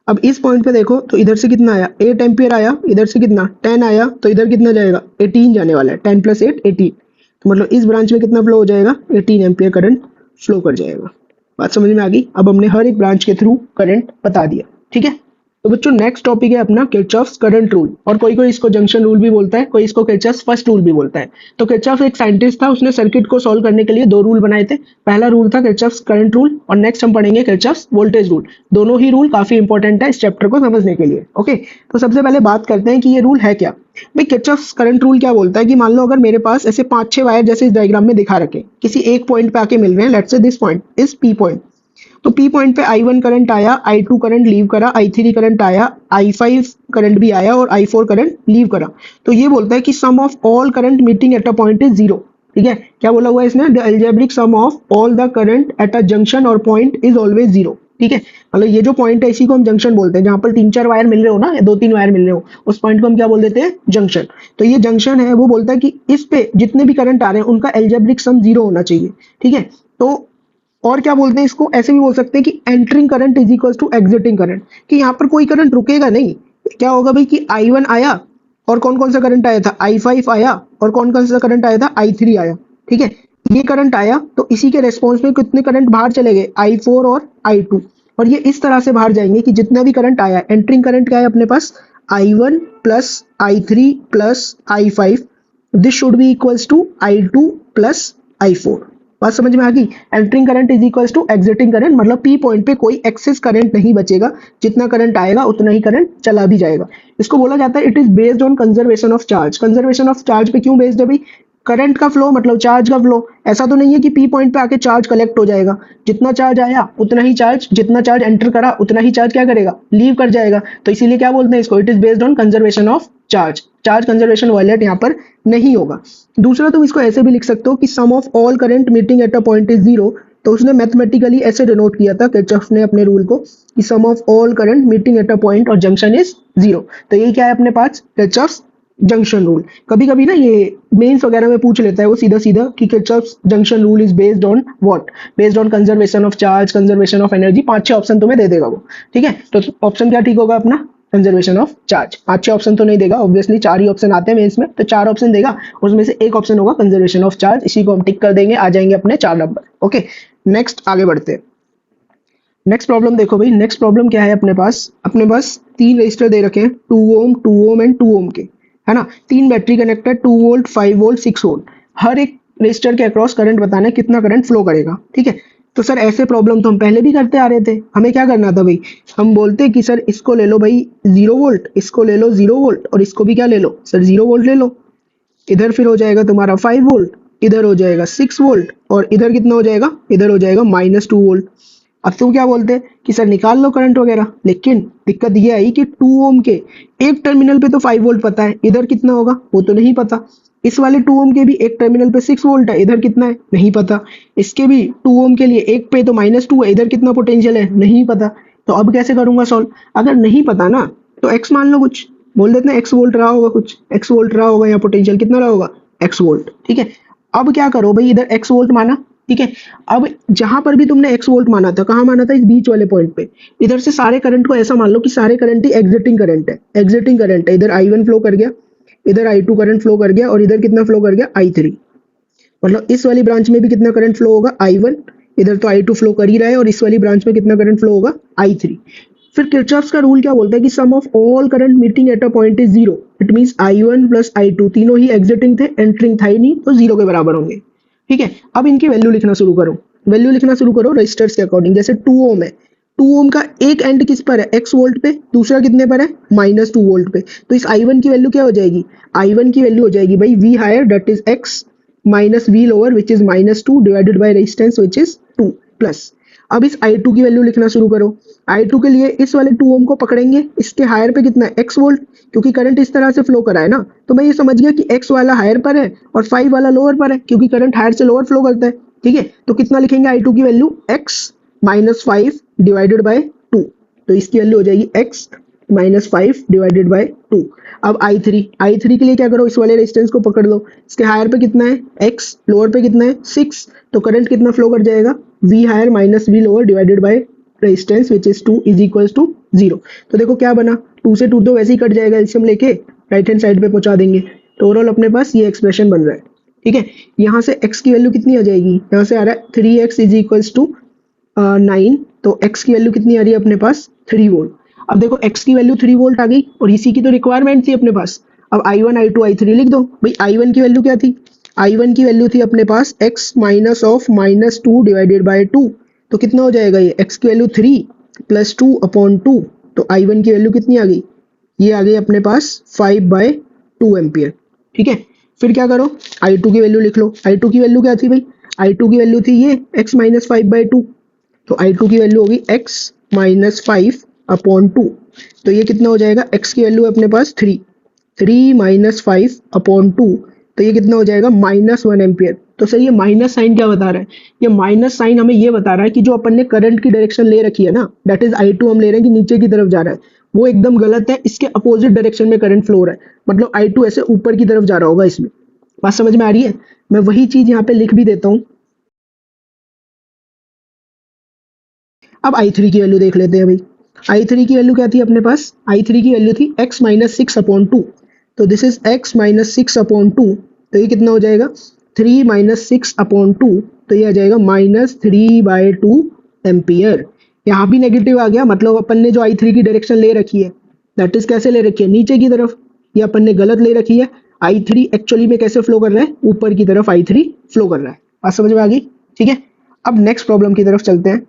अब इस पॉइंट पे देखो तो इधर से कितना आया 8 एम्पियर आया, इधर से कितना 10 आया, तो इधर कितना जाएगा 18 जाने वाला है, 10 प्लस 8 18। तो मतलब इस ब्रांच में कितना फ्लो हो जाएगा 18 एम्पियर करंट फ्लो कर जाएगा। बात समझ में आ गई। अब हमने हर एक ब्रांच के थ्रू करंट बता दिया। ठीक है, तो बच्चों नेक्स्ट टॉपिक है अपना किरचॉफ्स करंट रूल, और कोई कोई इसको जंक्शन रूल भी बोलता है, कोई इसको किरचॉफ्स फर्स्ट रूल भी बोलता है। तो किरचॉफ एक साइंटिस्ट था, उसने सर्किट को सॉल्व करने के लिए 2 रूल बनाए थे। पहला रूल था किरचॉफ्स करंट रूल, और नेक्स्ट हम पढ़ेंगे किरचॉफ्स वोल्टेज रूल। दोनों ही रूल काफी इंपॉर्टेंट है इस चैप्टर को समझने के लिए। ओके, तो सबसे पहले बात करते हैं कि ये रूल है क्या। भाई किरचॉफ्स करंट रूल क्या बोलता है कि मान लो अगर मेरे पास ऐसे 5-6 वायर जैसे इस डायग्राम में दिखा रखे किसी एक पॉइंट पे आके मिल रहे हैं, let's say this point is P point. तो पी पॉइंट पे I1 करंट आया, I2 करंट लीव करा, I3 करंट आया, I5 करंट भी आया और I4 करंट लीव करा। तो ये बोलता है कि sum of all current meeting at a point is zero. ठीक है, क्या बोला हुआ है इसने, the algebraic sum of all the current at a junction और पॉइंट इज ऑलवेज जीरो। ठीक है, मतलब ये जो पॉइंट है इसी को हम जंक्शन बोलते हैं, जहां पर 3-4 वायर मिल रहे हो ना, या 2-3 वायर मिल रहे हो, उस पॉइंट को हम क्या बोल देते हैं, जंक्शन। तो ये जंक्शन है, वो बोलता है कि इस पे जितने भी करंट आ रहे हैं उनका एल्जेब्रिक सम जीरो होना चाहिए। ठीक है, तो और क्या बोलते हैं इसको, ऐसे भी बोल सकते हैं कि entering current is equal to exiting current, कि यहाँ पर कोई करंट रुकेगा नहीं। क्या होगा भाई कि I1 आया और कौन कौन सा करंट आया था, I5 आया और कौन कौन सा करंट आया था, I3 आया। ठीक है, ये करंट आया तो इसी के रेस्पॉन्स में कितने करंट बाहर चले गए, I4 और I2। और ये इस तरह से बाहर जाएंगे कि जितना भी करंट आया, एंटरिंग करंट क्या है अपने पास, I1 plus I3 plus I5, this should be equals to I2 plus I4। बात समझ में आ गई। Entering current is equals to exiting current, मतलब पी पॉइंट पे कोई एक्सेस करंट नहीं बचेगा, जितना करंट आएगा उतना ही करंट चला भी जाएगा। इसको बोला जाता है it is based on conservation of charge. Conservation of charge पे क्यों बेस्ड है भाई, करंट का फ्लो मतलब चार्ज का फ्लो। ऐसा तो नहीं है कि पी पॉइंट पे आके चार्ज कलेक्ट हो जाएगा, जितना चार्ज आया उतना ही चार्ज, जितना चार्ज एंटर करा उतना ही चार्ज क्या करेगा, लीव कर जाएगा। तो इसीलिए क्या बोलते हैं इसको, it is based on conservation of charge. Charge conservation violate यहाँ पर नहीं होगा। दूसरा तुम इसको ऐसे भी लिख सकते हो कि sum of all current meeting at a point is zero. तो उसने मैथमेटिकली ऐसे डिनोट किया था किरचॉफ ने अपने रूल को, कि sum of all current meeting at a point और जंक्शन इज जीरो। तो ये क्या है अपने पास, किरचॉफ जंक्शन रूल। कभी कभी ना ये मेंस वगैरह में पूछ लेता है वो सीधा सीधा कि Kirchhoff junction rule is based on what, based on conservation of charge, conservation of energy. 5-6 option तुम्हें दे देगा वो। ठीक है, तो ऑप्शन क्या ठीक होगा अपना, कंजर्वेशन ऑफ चार्ज। 5-6 ऑप्शन तो नहीं देगा, ऑब्वियसली 4 ही ऑप्शन आते हैं मेंस में, तो 4 ऑप्शन देगा, उसमें से एक ऑप्शन होगा कंजर्वेशन ऑफ चार्ज। इसी को हम टिक कर देंगे, आ जाएंगे अपने 4 नंबर। ओके, नेक्स्ट आगे बढ़ते हैं। नेक्स्ट प्रॉब्लम देखो भाई, नेक्स्ट प्रॉब्लम क्या है अपने पास 3 रजिस्टर दे रखे हैं, 2 ओम 2 ओम एंड 2 ओम के, है ना। 3 battery connector, 2 volt 5 volt 6 volt. हर एक रजिस्टर के अक्रॉस करंट बताना है कितना करंट फ्लो करेगा। ठीक है, तो सर ऐसे प्रॉब्लम तो हम पहले भी करते आ रहे थे। हमें क्या करना था भाई, हम बोलते कि सर इसको ले लो भाई 0 वोल्ट, इसको ले लो 0 वोल्ट और इसको भी क्या ले लो सर 0 वोल्ट ले लो। इधर फिर हो जाएगा तुम्हारा 5 वोल्ट, इधर हो जाएगा 6 वोल्ट और इधर कितना हो जाएगा, इधर हो जाएगा -2 वोल्ट। अब तुम क्या बोलते हैं कि सर निकाल लो करंट वगैरह, लेकिन दिक्कत ये आई कि 2 ओम के एक टर्मिनल पे तो 5 वोल्ट पता है, इधर कितना होगा वो तो नहीं पता। इस वाले 2 ओम के भी एक टर्मिनल पे 6 वोल्ट है, इधर कितना है नहीं पता। इसके भी 2 ओम के लिए एक पे तो -2 है, इधर कितना पोटेंशियल है नहीं पता। तो अब कैसे करूंगा सॉल्व, अगर नहीं पता ना तो एक्स मान लो, कुछ बोल देते हैं एक्स वोल्ट रहा होगा, कुछ एक्स वोल्ट रहा होगा, या पोटेंशियल कितना रहा होगा एक्स वोल्ट। ठीक है, अब क्या करो भाई, इधर एक्स वोल्ट माना। ठीक है, अब जहां पर भी तुमने एक्स वोल्ट माना था, कहाँ माना था, इस बीच वाले पॉइंट पे। इधर से सारे करंट को ऐसा मान लो कि सारे करंट ही एग्जिटिंग करंट है, एग्जिटिंग करंट है। इधर I1 फ्लो कर गया, इधर I2 करंट फ्लो कर गया और इधर कितना फ्लो कर गया I3। मतलब इस वाली ब्रांच में भी कितना करंट फ्लो होगा I1, इधर तो I2 फ्लो कर ही रहा है और इस वाली ब्रांच में कितना करंट फ्लो होगा I3। फिर किरचॉफ्स का रूल क्या बोलता है कि sum of all current meeting at a point is zero. It means I1 plus I2 तीनों ही एग्जिटिंग थे, एंटरिंग था ही नहीं, तो जीरो के बराबर होंगे। ठीक है, अब इनकी वैल्यू लिखना शुरू करो, वैल्यू लिखना शुरू करो रजिस्टर्स के अकॉर्डिंग। जैसे 2 ओम है, 2 ओम का एक एंड किस पर है, x वोल्ट पे, दूसरा कितने पर है -2 वोल्ट पे। तो इस I1 की वैल्यू क्या हो जाएगी, I1 की वैल्यू हो जाएगी भाई V higher that is x minus V lower which is -2 divided by resistance which is 2 plus. अब इस I2 की वैल्यू लिखना शुरू करो। I2 के लिए इस वाले 2 ओम को पकड़ेंगे, इसके हायर पे कितना है x वोल्ट, क्योंकि करंट इस तरह से फ्लो करा है ना, तो मैं ये समझ गया कि x वाला हायर पर है और 5 वाला लोअर पर है, क्योंकि करंट हायर से लोअर फ्लो करता है। ठीक है, तो कितना लिखेंगे I2 की वैल्यू x -5 डिवाइडेड बाय 2। तो इसकी वैल्यू हो जाएगी x -5 डिवाइडेड बाय 2। अब I3 के लिए क्या करो, इस वाले रेजिस्टेंस को पकड़ लो, इसके हायर पे कितना है x, लोअर पे कितना है 6, तो करंट कितना फ्लो कर जाएगा V higher minus V lower divided by resistance which is 2 is equals to 0। तो देखो क्या बना, 2 से 2 तो वैसे ही कट जाएगा, एलसीएम लेके राइट हैंड साइड पे पहुंचा देंगे। तो ओवरऑल अपने पास ये एक्सप्रेशन बन रहा है। ठीक है, यहाँ से x की वैल्यू कितनी आ जाएगी, यहाँ से आ रहा है 3x इज इक्वल्स टू 9, तो x की वैल्यू कितनी आ रही है अपने पास 3 वोल्ट। अब देखो x की वैल्यू 3 वोल्ट आ गई और इसी की तो रिक्वायरमेंट थी अपने पास। अब I1 I2 I3 लिख दो भाई। I1 की वैल्यू क्या थी, I1 की वैल्यू थी अपने पास x minus of -2 divided by 2। तो कितना हो जाएगा ये, x की वैल्यू 3 प्लस 2 अपॉन 2, तो I1 की वैल्यू कितनी आ गई, ये आ गई अपने पास 5/2। 2 एम्पियर। ठीक है, फिर क्या करो, I2 की वैल्यू लिख लो। I2 की वैल्यू क्या थी भाई, I2 की वैल्यू थी ये x माइनस 5/2, तो I2 की वैल्यू होगी x माइनस 5/2। तो ये कितना हो जाएगा, x की वैल्यू है अपने पास 3, 3 माइनस 5/2, तो ये कितना हो जाएगा -1 एम्पियर। तो सर ये माइनस साइन क्या बता रहा है, ये माइनस साइन हमें ये बता रहा है कि जो अपन ने करंट की डायरेक्शन ले रखी है ना, दैट इज I2 हम ले रहे हैं कि नीचे की तरफ जा रहा है, वो एकदम गलत है, इसके अपोजिट डायरेक्शन में करंट फ्लो हो रहा है, मतलब I2 ऐसे ऊपर की तरफ जा रहा होगा इसमें। बात समझ में आ रही है, मैं वही चीज यहाँ पे लिख भी देता हूँ। अब I3 की वैल्यू देख लेते हैं भाई। I3 की वैल्यू क्या थी अपने पास, I3 की वैल्यू थी x माइनस 6/2, तो दिस इज x माइनस 6/2, तो ये कितना हो जाएगा 3 माइनस 6/2, तो ये आ जाएगा -3/2 एम्पियर। यहाँ भी नेगेटिव आ गया, मतलब अपन ने जो I3 की डायरेक्शन ले रखी है, दैट इज कैसे ले रखी है, नीचे की तरफ, ये अपन ने गलत ले रखी है। I3 एक्चुअली में कैसे फ्लो कर रहा है, ऊपर की तरफ I3 फ्लो कर रहा है। बात समझ में आ गई, ठीक है। अब नेक्स्ट प्रॉब्लम की तरफ चलते हैं।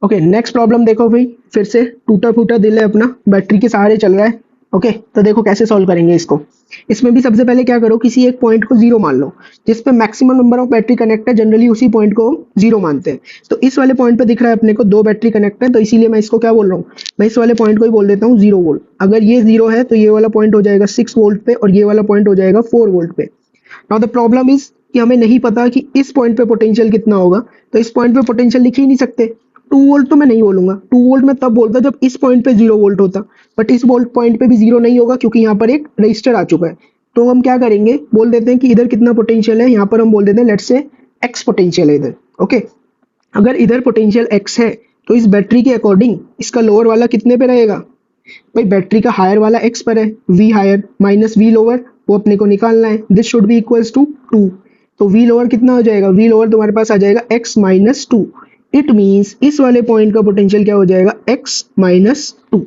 ओके, नेक्स्ट प्रॉब्लम देखो भाई, फिर से टूटा फूटा दिल है अपना, बैटरी के सहारे चल रहा है। ओके, तो देखो कैसे सॉल्व करेंगे इसको। इसमें भी सबसे पहले क्या करो, किसी एक पॉइंट को जीरो मान लो, जिस पे maximum number of battery connect है, जनरली उसी पॉइंट को हम जीरो मानते हैं। तो इस वाले पॉइंट पे दिख रहा है अपने को दो बैटरी कनेक्ट है, तो इसीलिए मैं इसको क्या बोल रहा हूँ, मैं इस वाले पॉइंट को ही बोल देता हूँ 0 वोल्ट। अगर ये 0 है तो ये वाला पॉइंट हो जाएगा 6 वोल्ट पे, और ये वाला पॉइंट हो जाएगा 4 वोल्ट पे। नाउ द प्रॉब्लम इज कि हमें नहीं पता कि इस पॉइंट पे पोटेंशियल कितना होगा, तो इस पॉइंट पे पोटेंशियल लिख ही नहीं सकते। 2 वोल्ट तो मैं नहीं बोलूंगा, 2 वोल्ट मैं तब बोलता जब इस पॉइंट पे 0 वोल्ट होता, बट इस वोल्ट पॉइंट पे भी जीरो नहीं होगा क्योंकि यहाँ पर एक रजिस्टर आ चुका है। तो हम क्या करेंगे, बोल देते हैं कि इधर कितना पोटेंशियल है, यहाँ पर हम बोल देते हैं लेट्स से एक्स पोटेंशियल है इधर। ओके, अगर इधर पोटेंशियल एक्स है तो इस बैटरी के अकॉर्डिंग इसका लोअर वाला कितने पे रहेगा, भाई बैटरी का हायर वाला एक्स पर है, V higher minus V lower, वो अपने को निकालना है, this should be equals to 2। तो वी लोअर कितना हो जाएगा, वी लोअर तुम्हारे पास आ जाएगा x माइनस 2। इट मीन्स इस वाले पॉइंट का पोटेंशियल क्या हो जाएगा, x माइनस 2,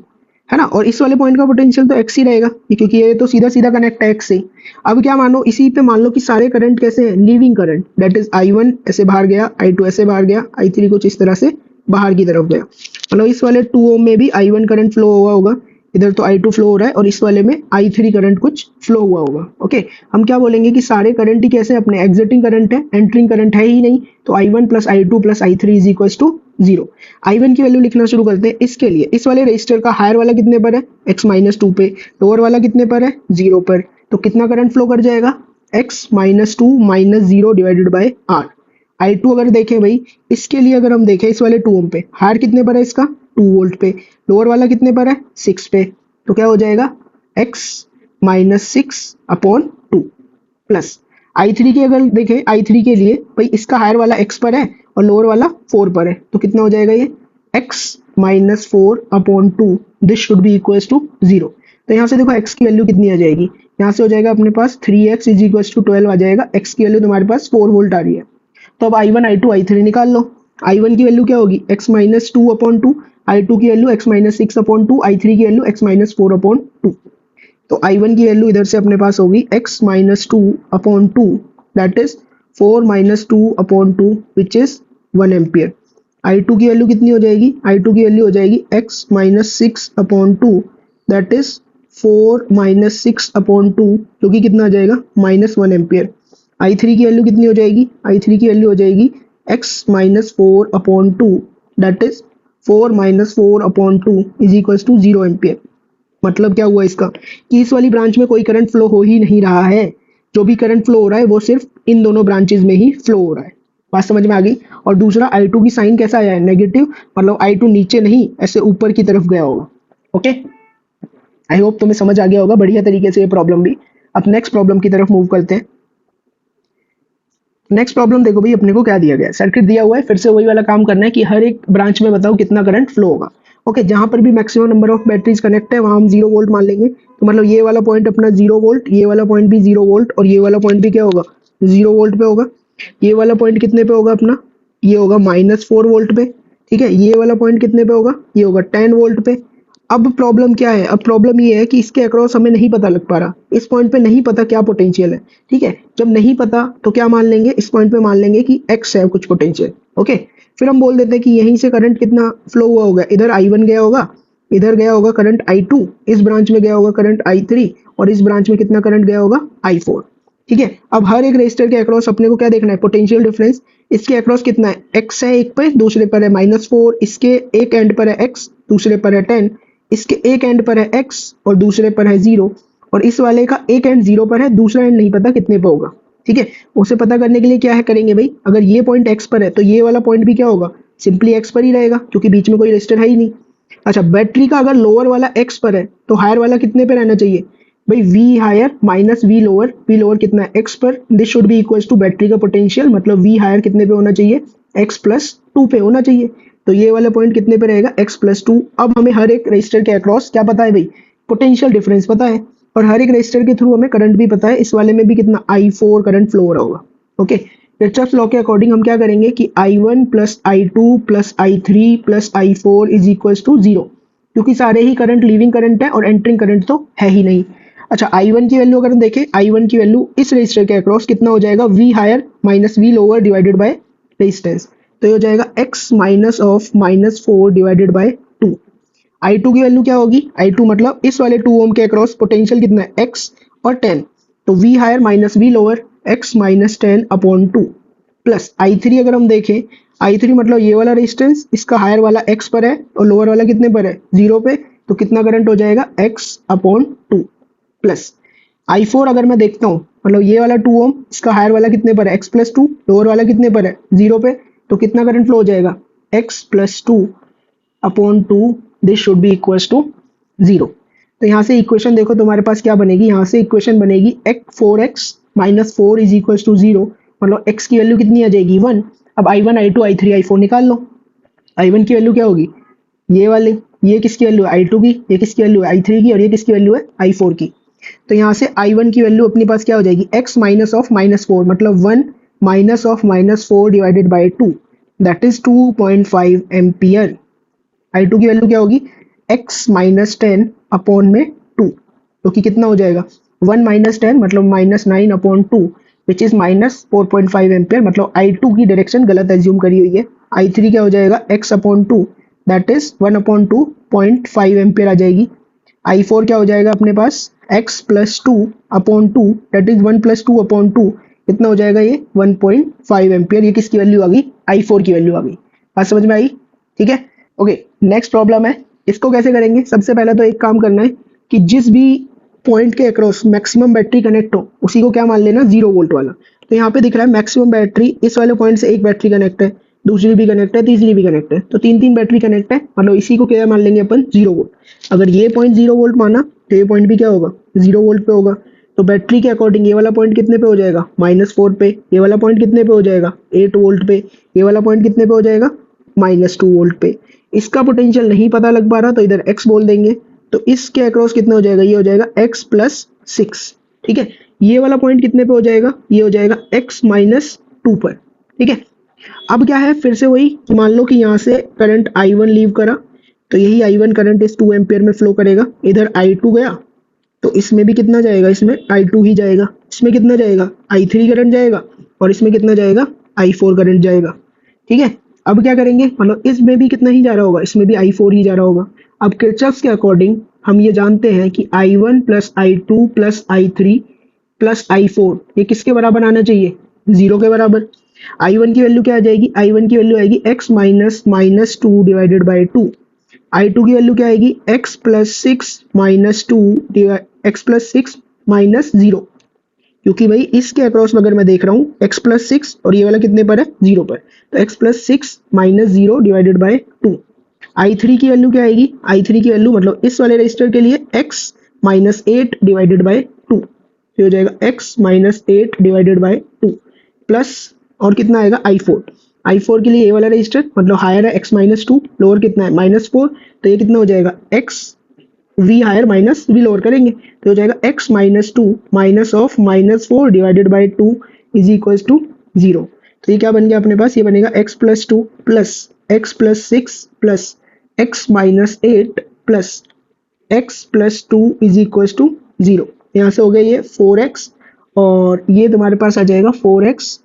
है ना। और इस वाले पॉइंट का पोटेंशियल तो x ही रहेगा, क्योंकि ये तो सीधा सीधा कनेक्ट है x से। अब क्या मानो, इसी पे मान लो कि सारे करंट कैसे हैं, leaving current, that is I1 ऐसे बाहर गया, I2 ऐसे बाहर गया, I3 कुछ इस तरह से बाहर की तरफ गया। मतलब इस वाले 2 ओम में भी I1 करंट फ्लो हुआ होगा, इधर तो I2 फ्लो हो रहा है, और इस वाले में I3 करंट कुछ फ्लो हुआ होगा। ओके, हम क्या बोलेंगे कि सारे करंट ही कैसे अपने एग्जिटिंग करंट है, एंटरिंग करंट है ही नहीं, तो I1 plus I2 plus I3 is equal to 0। I1 की वैल्यू लिखना शुरू करते हैं। इसके लिए इस वाले रजिस्टर का हायर वाला कितने पर है, x माइनस 2 पे, लोअर वाला कितने पर है, 0 पर, तो कितना करंट फ्लो कर जाएगा, x minus 2 minus 0 divided by r। I2 अगर देखें भाई, इसके लिए अगर हम देखें इस वाले 2 ओम पे, हायर कितने पर है इसका, 2 वोल्ट पे, लोअर वाला कितने पर है, 6 पे, तो क्या हो जाएगा x माइनस 6/2 प्लस I3 के अगर देखें, I3 के लिए भाई इसका हायर वाला x पर है और लोअर वाला 4 पर है, तो कितना हो जाएगा ये x minus 4/2, this should be equal to 0। तो यहाँ से देखो x की वैल्यू कितनी आ जाएगी, यहाँ से हो जाएगा अपने पास 3x इज इक्वल टू 12 आ जाएगा, x की वैल्यू तुम्हारे पास 4 वोल्ट आ रही है। तो अब I1 I2 I3 निकाल लो। I1 की वैल्यू क्या होगी, x माइनस 2/2, I2 की वैल्यू x माइनस 6/2, I3 की वैल्यू x माइनस 4/2। तो I1 की वैल्यू इधर से अपने पास होगी x minus 2/2, that is 4 minus 2/2 which is 1 ampere. I2 की वैल्यू कितनी हो जाएगी, I2 की वैल्यू हो जाएगी x minus 6/2, that is 4 minus 6/2, जो कि कितना आ जाएगा -1 एम्पियर। I3 की वैल्यू कितनी हो जाएगी, I3 की वैल्यू हो जाएगी x minus 4/2, that is 4 minus 4/2 is equal to 0 ampere. मतलब क्या हुआ इसका, कि इस वाली ब्रांच में कोई करंट फ्लो हो ही नहीं रहा है, जो भी करंट फ्लो हो रहा है वो सिर्फ इन दोनों ब्रांचेज में ही फ्लो हो रहा है। बात समझ में आ गई। और दूसरा I2 की साइन कैसा आया है, नेगेटिव, मतलब I2 नीचे नहीं ऐसे ऊपर की तरफ गया होगा। ओके, आई होप तुम्हें समझ आ गया होगा बढ़िया तरीके से ये प्रॉब्लम भी। अब नेक्स्ट प्रॉब्लम की तरफ मूव करते हैं। नेक्स्ट प्रॉब्लम देखो भाई, अपने को क्या दिया गया है, सर्किट दिया हुआ है, फिर से वही वाला काम करना है कि हर एक ब्रांच में बताओ कितना करंट फ्लो होगा। ओके, जहां पर भी maximum number of batteries connect है वहां हम 0 वोल्ट मान लेंगे, तो मतलब ये वाला पॉइंट अपना 0 वोल्ट, ये वाला पॉइंट भी 0 वोल्ट, और ये वाला पॉइंट भी क्या होगा, 0 वोल्ट पे होगा। ये वाला पॉइंट कितने पे होगा अपना, ये होगा -4 वोल्ट पे। ठीक है, ये वाला पॉइंट कितने पे होगा, ये होगा 10 वोल्ट पे। अब प्रॉब्लम क्या है, अब प्रॉब्लम ये है कि इसके अक्रॉस हमें नहीं पता लग पा रहा, इस पॉइंट पे नहीं पता क्या पोटेंशियल है। ठीक है, जब नहीं पता तो क्या मान लेंगे, इस पॉइंट पे मान लेंगे कि x है कुछ पोटेंशियल। ओके, फिर हम बोल देते हैं कि यहीं से करंट कितना फ्लो हुआ होगा, इधर I1 गया होगा, इधर गया होगा करंट I2, इस ब्रांच में गया होगा करंट I3, और इस ब्रांच में कितना करंट गया होगा, I4। ठीक है, अब हर एक रेजिस्टर के अक्रॉस अपने को क्या देखना है, पोटेंशियल डिफरेंस। इसके अक्रॉस कितना है, x है एक पे, दूसरे पर है -4, इसके एक एंड पर है x, दूसरे पर है 10, इसके एक एंड पर है x और दूसरे पर है 0, और इस वाले का एक एंड 0 पर है, दूसरा एंड नहीं पता कितने पे होगा। ठीक है, उसे पता करने के लिए क्या है करेंगे भाई, अगर ये पॉइंट x पर है तो ये वाला पॉइंट भी क्या होगा, सिंपली x पर ही रहेगा, क्योंकि बीच में कोई रेजिस्टर है ही नहीं। अच्छा, बैटरी का अगर लोअर वाला x पर है तो हायर वाला कितने पे रहना चाहिए भाई, V higher minus V lower. V lower कितना है, x पर, this should be equals to battery का पोटेंशियल, मतलब V हायर कितने पे होना चाहिए, x+2 पे होना चाहिए। तो ये वाला पॉइंट कितने पे रहेगा, x+2। अब हमें हर एक रेजिस्टर के अक्रॉस क्या पता है भाई, पोटेंशियल डिफरेंस पता है, और हर एक रेजिस्टर के थ्रू हमें करंट भी पता है। इस वाले में भी कितना I4 करंट फ्लो हो रहा होगा। ओके, किरचॉफ लॉ के अकॉर्डिंग हम क्या करेंगे कि I1 plus I2 plus I3 plus I4 is equals to 0, क्योंकि सारे ही करंट लिविंग करंट है और एंटरिंग करंट तो है ही नहीं। अच्छा, I1 की वैल्यू अगर हम देखें, I1 की वैल्यू इस रेजिस्टर के अक्रॉस कितना हो जाएगा, V higher minus V lower divided by resistance, तो ये हो जाएगा x minus of -4 divided by 2। I2 की वैल्यू क्या होगी, I2 मतलब इस वाले 2 ओम के अक्रॉस पोटेंशियल कितना है, x और 10, तो V higher minus V lower x minus 10 upon 2, plus I3 अगर हम देखें, I3 मतलब ये वाला रेजिस्टेंस, इसका हायर वाला x पर है और लोअर वाला कितने पर है, 0 पे, तो कितना करंट हो जाएगा, x अपॉन 2, प्लस I4 अगर मैं देखता हूँ, मतलब ये वाला 2 ओम, इसका हायर वाला कितने पर है, x+2, लोअर वाला कितने पर है, 0 पे, तो कितना करंट फ्लो हो जाएगा, x+2 upon 2, this should be equals to 0। तो यहाँ से इक्वेशन देखो तुम्हारे पास क्या बनेगी, यहाँ से इक्वेशन बनेगी 4x minus 4 is equals to 0, मतलब x की वैल्यू कितनी आ जाएगी, 1। अब I1 I2 I3 I4 निकाल लो। I1 की वैल्यू क्या होगी, ये वाले, ये किसकी वैल्यू है, I2 की, ये किसकी वैल्यू है, I3 की, और ये किसकी वैल्यू है, I4 की। तो यहाँ से I1 की वैल्यू अपने पास क्या हो जाएगी, x माइनस ऑफ -4, मतलब 1 minus of -4 divided by 2, that is 2.5 ampere. I2 की वैल्यू क्या होगी, x माइनस 10 अपॉन में 2, तो कि कितना हो जाएगा, 1 माइनस 10 मतलब -9 अपॉन 2, विच इज -4.5 एम्पियर, मतलब I2 की डायरेक्शन गलत एज्यूम करी हुई है। I3 क्या हो जाएगा, x upon 2, that is 1 upon 2 0.5 ampere आ जाएगी। I4 क्या हो जाएगा अपने पास, x+2 upon 2, that is 1+2 upon 2, कितना हो जाएगा ये 1.5 एम्पियर। ये किसकी वैल्यू आ गई, I4 की वैल्यू आ गई। बात समझ में आई, ठीक है। ओके, नेक्स्ट प्रॉब्लम है, इसको कैसे करेंगे, सबसे पहले तो एक काम करना है कि जिस भी पॉइंट के अक्रॉस मैक्सिमम बैटरी कनेक्ट हो उसी को क्या मान लेना, 0 वोल्ट वाला। तो यहाँ पे दिख रहा है मैक्सिमम बैटरी, इस वाले पॉइंट से एक बैटरी कनेक्ट है, दूसरी भी कनेक्ट है, तीसरी भी कनेक्ट है, तो 3 बैटरी कनेक्ट है, मतलब इसी को क्या मान लेंगे अपन, 0 वोल्ट। अगर ये पॉइंट 0 वोल्ट माना तो ये पॉइंट भी क्या होगा, 0 वोल्ट पे होगा। तो बैटरी के अकॉर्डिंग ये वाला पॉइंट कितने पे हो जाएगा, -4 पे, ये वाला पॉइंट कितने पे हो जाएगा, 8 वोल्ट पे, ये वाला पॉइंट कितने पे हो जाएगा, -2 वोल्ट पे। इसका पोटेंशियल नहीं पता लग पा रहा तो इधर x बोल देंगे, तो इसके अक्रॉस कितना हो जाएगा, ये हो जाएगा x+6। ठीक है, ये वाला पॉइंट कितने पे हो जाएगा, ये हो जाएगा x-2 पर। ठीक है, अब क्या है, फिर से वही, मान लो कि यहाँ से करंट I1 लीव करा, तो यही I1 करंट इस 2 एम्पियर में फ्लो करेगा, इधर I2 गया तो इसमें भी कितना जाएगा, इसमें I2 ही जाएगा, इसमें कितना जाएगा, I3 करंट जाएगा, और इसमें कितना जाएगा, I4 करंट जाएगा। ठीक है, अब क्या करेंगे, मतलब इसमें भी कितना ही जा रहा होगा, इसमें भी I4 ही जा रहा होगा। अब किरचॉफ के अकॉर्डिंग हम ये जानते हैं कि I1 plus I2 plus I3 plus I4 ये किसके बराबर आना चाहिए, 0 के बराबर। I1 की वैल्यू क्या आ जाएगी, I1 की वैल्यू आएगी x minus -2 divided by 2। I2 की वैल्यू क्या आएगी, x+6 माइनस 2 x+6 माइनस 0, क्योंकि भाई इसके अक्रॉस अगर मैं देख रहा हूँ x+6 और ये वाला कितने पर है, 0 पर, तो x+6 minus 0 divided by 2। I3 की वैल्यू क्या आएगी, I3 की वैल्यू मतलब इस वाले रजिस्टर के लिए x माइनस 8 डिवाइडेड बाय 2, तो हो जाएगा x minus 8 divided by 2 plus, और कितना आएगा I4 के लिए ये वाला रजिस्टर मतलब हायर है x माइनस 2, लोअर कितना है -4, तो ये कितना हो जाएगा x v higher minus v lower करेंगे तो हो जाएगा x minus 2 minus of -4 divided by 2 is equals to 0। तो ये क्या बन गया अपने पास, ये बनेगा x+2 plus x+6 plus x minus 8 plus x+2 is equals to 0। यहाँ से हो गया ये 4x, और ये तुम्हारे पास आ जाएगा 4x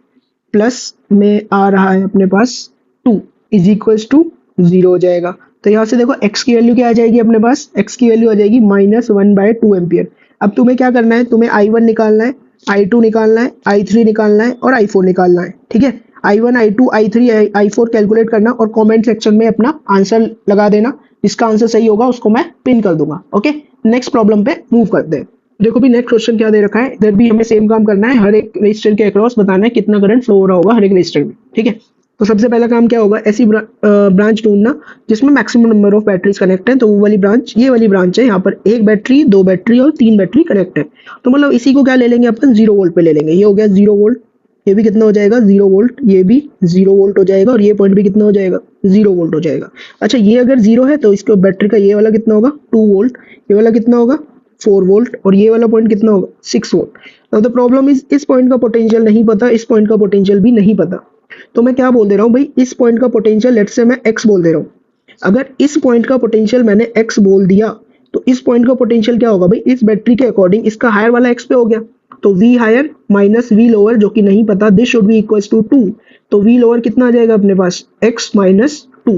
प्लस में आ रहा है अपने पास 2 इज इक्वल्स टू 0 हो जाएगा। तो यहाँ से देखो x की वैल्यू क्या आ जाएगी अपने पास, x की वैल्यू आ जाएगी -1/2 एम्पियर। अब तुम्हें क्या करना है, तुम्हें I1 निकालना है, I2 निकालना है, I3 निकालना है और I4 निकालना है। ठीक है, I1 I2 I3 I4 calculate करना और कमेंट सेक्शन में अपना आंसर लगा देना। जिसका आंसर सही होगा उसको मैं पिन कर दूंगा। ओके, नेक्स्ट प्रॉब्लम पे मूव करते हैं। देखो भी नेक्स्ट क्वेश्चन क्या दे रखा है, इधर भी हमें सेम काम करना है, हर एक रेजिस्टर के अक्रॉस बताना है कितना करंट फ्लो हो रहा होगा हर एक रेजिस्टर में। ठीक है, तो सबसे पहला काम क्या होगा, ऐसी ब्रांच ढूंढना जिसमें maximum number of batteries connect है। तो वो वाली ब्रांच, ये वाली ब्रांच है, यहाँ पर एक बैटरी, दो बैटरी और तीन बैटरी कनेक्ट है। तो मतलब इसी को क्या ले लेंगे अपन, 0 वोल्ट पे ले लेंगे। ये हो गया 0 वोल्ट, ये भी कितना हो जाएगा 0 वोल्ट, ये भी 0 वोल्ट हो जाएगा और ये पॉइंट भी कितना हो जाएगा 0 वोल्ट हो जाएगा। अच्छा, ये अगर 0 है तो इसको बैटरी का ये वाला कितना होगा 2 वोल्ट, ये वाला कितना होगा 4 वोल्ट और ये वाला पॉइंट कितना होगा 6 volt. Now the problem is इस पॉइंट का पोटेंशियल नहीं पता, इस पॉइंट का पोटेंशियल भी नहीं पता। तो मैं क्या बोल दे रहा हूँ भाई, इस पॉइंट का पोटेंशियल लेट्स से मैं x बोल दे रहा हूँ। अगर इस पॉइंट का पोटेंशियल मैंने x बोल दिया तो इस पॉइंट का पोटेंशियल क्या होगा भाई, इस बैटरी के अकॉर्डिंग इसका हायर वाला x पे हो गया, तो v higher minus v lower जो कि नहीं पता, this should be equals to 2। तो v लोअर कितना आ जाएगा अपने पास x माइनस 2,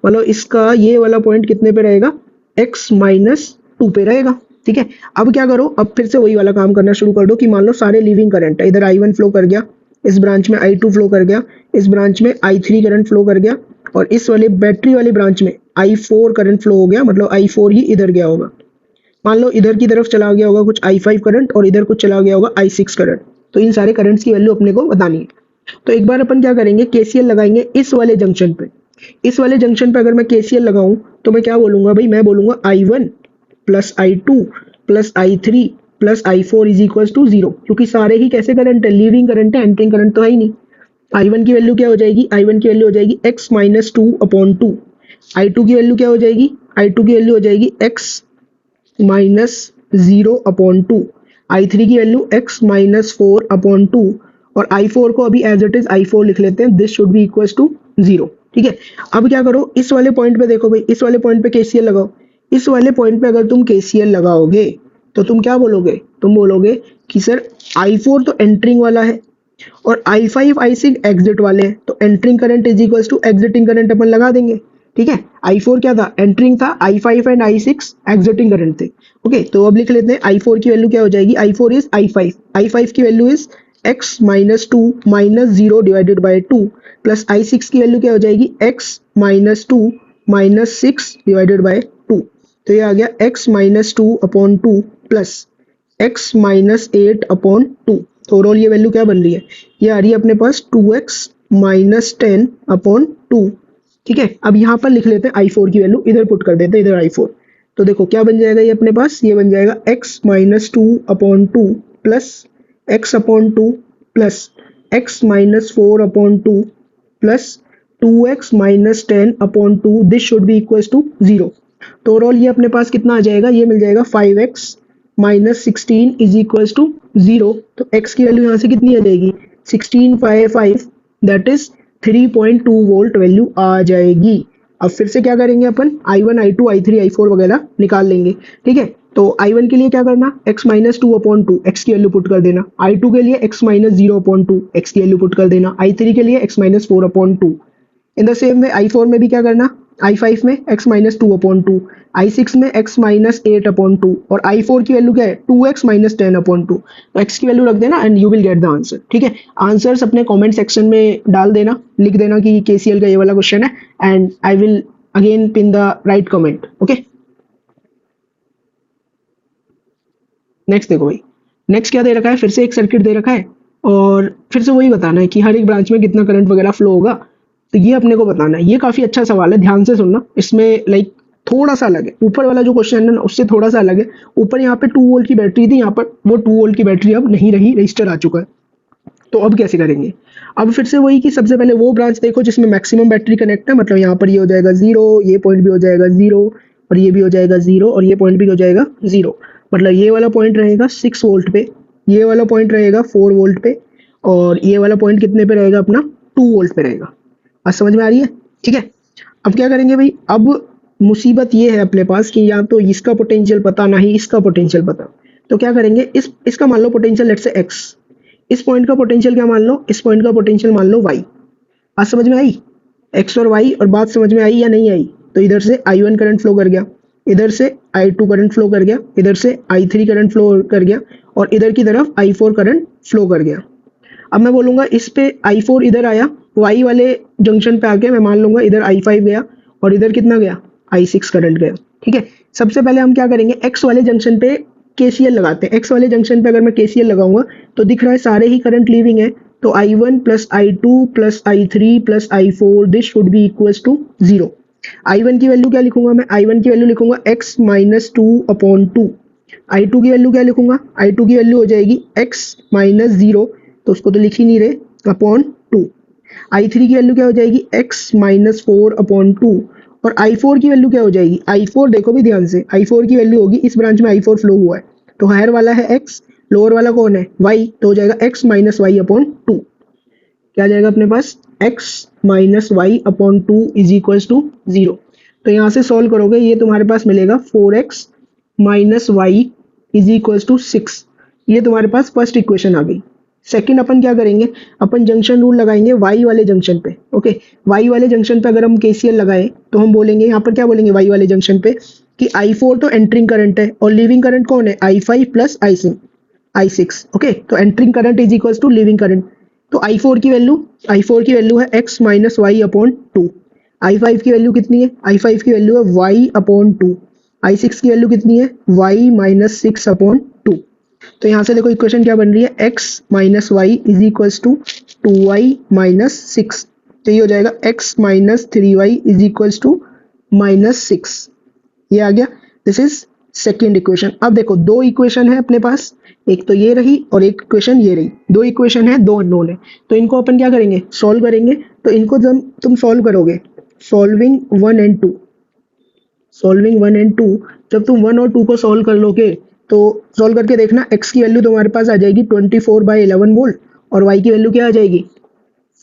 मतलब इसका ये वाला पॉइंट कितने पे रहेगा x माइनस 2 पे रहेगा। ठीक है, अब क्या करो, अब फिर से वही वाला काम करना शुरू कर दो कि मान लो सारे लीविंग करंट है, इधर I1 फ्लो कर गया, इस ब्रांच में I2 फ्लो कर गया, इस ब्रांच में I3 करंट फ्लो कर गया और इस वाले बैटरी वाली ब्रांच में I4 करंट फ्लो हो गया, मतलब I4 ही इधर गया होगा। मान लो इधर की तरफ चला गया होगा कुछ I5 करंट और इधर कुछ चला गया होगा I6 करंट। तो इन सारे करंट्स की वैल्यू अपने को बतानी है। तो एक बार अपन क्या करेंगे, KCL लगाएंगे इस वाले जंक्शन पे। इस वाले जंक्शन पे अगर मैं KCL लगाऊं तो मैं क्या बोलूंगा भाई, मैं बोलूंगा I1 plus I2 plus I3 plus I4 is equal to 0, क्योंकि सारे ही कैसे करंट है, लीविंग करंट है, एंटरिंग करंट तो है ही नहीं। I1 की वैल्यू क्या हो जाएगी, I1 की वैल्यू हो जाएगी x माइनस 2 अपॉन 2। I2 की वैल्यू क्या हो जाएगी, I2 की वैल्यू हो जाएगी x माइनस 0 अपॉन 2। I3 की वैल्यू x माइनस 4 अपॉन 2 और I4 को अभी एज इट इज I4 लिख लेते हैं, this should be equal to 0। ठीक है, अब क्या करो, इस वाले पॉइंट पे देखो भाई, इस वाले पॉइंट पे KCL लगाओ। इस वाले पॉइंट पे अगर तुम KCL लगाओगे तो तुम क्या बोलोगे, तुम बोलोगे कि सर I4 तो एंटरिंग वाला है और I5 I6 एग्जिट वाले हैं, तो entering current is equal to exiting current अपन लगा देंगे। ठीक है, I4 क्या था, एंटरिंग था, I5 and I6 exiting current थे। ओके, तो अब लिख लेते हैं I4 की वैल्यू क्या हो जाएगी, I4 इज I5 की value is x minus 2 minus 0 divided by 2 plus I6 की वैल्यू क्या हो जाएगी x minus 2 minus 6 divided by 2। तो ये आ गया x minus 2 upon 2 plus x minus 8 upon 2। तो ओवरऑल ये वैल्यू क्या बन रही है, ये आ रही है अपने पास 2x माइनस 10 अपॉन 2। ठीक है, अब यहाँ पर लिख लेते हैं I4 की वैल्यू, इधर पुट कर देते हैं इधर I4। तो देखो क्या बन जाएगा, ये अपने पास ये बन जाएगा x minus 2 upon 2 plus x upon 2 plus x minus 4 upon 2 plus 2x minus 10 upon 2, this should be equal to 0। तो ओवरऑल ये अपने पास कितना आ जाएगा, ये मिल जाएगा 5x minus 16 is equal to 0। तो x की वैल्यू यहाँ से कितनी आ जाएगी 16/5, दैट इज 3.2 वोल्ट वैल्यू आ जाएगी। अब फिर से क्या करेंगे अपन, I1 I2 I3 I4 वगैरह निकाल लेंगे। ठीक है, तो I1 के लिए क्या करना, x माइनस 2 अपॉन 2 x की वैल्यू पुट कर देना, I2 के लिए x माइनस 0 अपॉन 2 x की वैल्यू पुट कर देना, I3 के लिए x minus 4 upon 2। In the same way I4 में भी क्या करना, I5 में x माइनस 2 अपॉन 2, I6 में x माइनस 8 अपॉन 2 और I4 की वैल्यू क्या है 2x माइनस 10 अपॉन 2। तो x की वैल्यू रख देना and you will get the answer. ठीक है, आंसर्स अपने कमेंट सेक्शन में डाल देना, लिख देना कि KCL का ये वाला क्वेश्चन है and I will again pin the right comment. Okay, next देखो भाई, नेक्स्ट क्या दे रखा है, फिर से एक सर्किट दे रखा है और फिर से वही बताना है कि हर एक ब्रांच में कितना करंट वगैरह फ्लो होगा। तो ये अपने को बताना है, ये काफी अच्छा सवाल है, ध्यान से सुनना। इसमें लाइक थोड़ा सा अलग है, ऊपर वाला जो क्वेश्चन है ना उससे थोड़ा सा अलग है। ऊपर यहाँ पे 2 वोल्ट की बैटरी थी, यहाँ पर वो 2 वोल्ट की बैटरी अब नहीं रही, रजिस्टर आ चुका है। तो अब कैसे करेंगे, अब फिर से वही कि सबसे पहले वो ब्रांच देखो जिसमें मैक्सिमम बैटरी कनेक्ट है, मतलब यहाँ पर ये हो जाएगा 0, ये पॉइंट भी हो जाएगा 0 और ये भी हो जाएगा 0 और ये पॉइंट भी हो जाएगा 0। मतलब ये वाला पॉइंट रहेगा 6 वोल्ट पे, ये वाला पॉइंट रहेगा 4 वोल्ट पे और ये वाला पॉइंट कितने पे रहेगा अपना 2 वोल्ट पे रहेगा। आज समझ में आ रही है। ठीक है, अब क्या करेंगे भाई, अब मुसीबत ये है अपने पास कि या तो इसका पोटेंशियल पता ना ही इसका पोटेंशियल पता। तो क्या करेंगे, इसका मान low potential let's say x, इस पॉइंट का पोटेंशियल क्या मान लो, इस पॉइंट का पोटेंशियल मान लो y। आज समझ में आई, x और y, और बात समझ में आई या नहीं आई। तो इधर से I1 करंट फ्लो कर गया, इधर से I2 करंट फ्लो कर गया, इधर से I3 करंट फ्लो कर गया और इधर की तरफ I4 करंट फ्लो कर गया। अब मैं बोलूंगा इस पे I4 इधर आया, Y वाले जंक्शन पे आके मैं मान लूंगा इधर I5 गया और इधर कितना गया, I6 करंट गया। ठीक है, सबसे पहले हम क्या करेंगे, X वाले जंक्शन पे KCL लगाते हैं। X वाले जंक्शन पे अगर मैं KCL लगाऊंगा तो दिख रहा है सारे ही करंट लीविंग है, तो I1 plus I2 plus I3 plus I4 this should be equals to 0। I1 की वैल्यू क्या लिखूंगा मैं, I1 की वैल्यू लिखूंगा x माइनस 2/2। I2 की वैल्यू क्या लिखूंगा, I2 की वैल्यू हो जाएगी x माइनस 0, तो उसको तो लिख ही नहीं रहे, अपॉन 2। I3 की वैल्यू क्या हो जाएगी, x माइनस 4/2। और I4 की वैल्यू क्या हो जाएगी, I4 देखो भी ध्यान से, I4 की वैल्यू होगी, इस ब्रांच में I4 फ्लो हुआ है, तो हायर वाला है x, लोअर वाला कौन है, y, तो हो जाएगा x माइनस y/2। क्या आ जाएगा अपने पास, x minus y upon 2 is equals to 0। तो यहाँ से सॉल्व करोगे, ये तुम्हारे पास मिलेगा 4x minus y is equals to 6। ये तुम्हारे पास फर्स्ट इक्वेशन आ गई। सेकंड अपन क्या करेंगे, अपन जंक्शन रूल लगाएंगे y वाले जंक्शन पे। ओके, y वाले जंक्शन पे अगर हम KCL लगाएं तो हम बोलेंगे, यहाँ पर क्या बोलेंगे y वाले जंक्शन पे कि I4 तो एंटरिंग करंट है और लीविंग करंट कौन है, I5 प्लस I6। ओके, तो entering current is equals to leaving current. तो I4 की वैल्यू है x minus y upon 2। I5 की वैल्यू कितनी है, I5 की वैल्यू है y अपॉन 2। I6 की वैल्यू कितनी है, y माइनस 6 अपॉन 2। तो यहाँ से देखो इक्वेशन क्या बन रही है, x minus y is equals to 2y minus 6। तो ये हो जाएगा x minus 3y is equals to minus 6। ये आ गया, दिस इज सेकेंड इक्वेशन। अब देखो दो इक्वेशन है अपने पास, एक तो ये रही और एक इक्वेशन ये रही। दो इक्वेशन है, दो अननोन है, तो इनको अपन क्या करेंगे, सॉल्व करेंगे। तो इनको जब तुम सॉल्व करोगे, सॉल्विंग 1 एंड 2, जब तुम 1 और 2 को सॉल्व कर लोगे तो सॉल्व करके देखना, x की वैल्यू तुम्हारे पास आ जाएगी 24/11 वोल्ट और y की वैल्यू क्या आ जाएगी,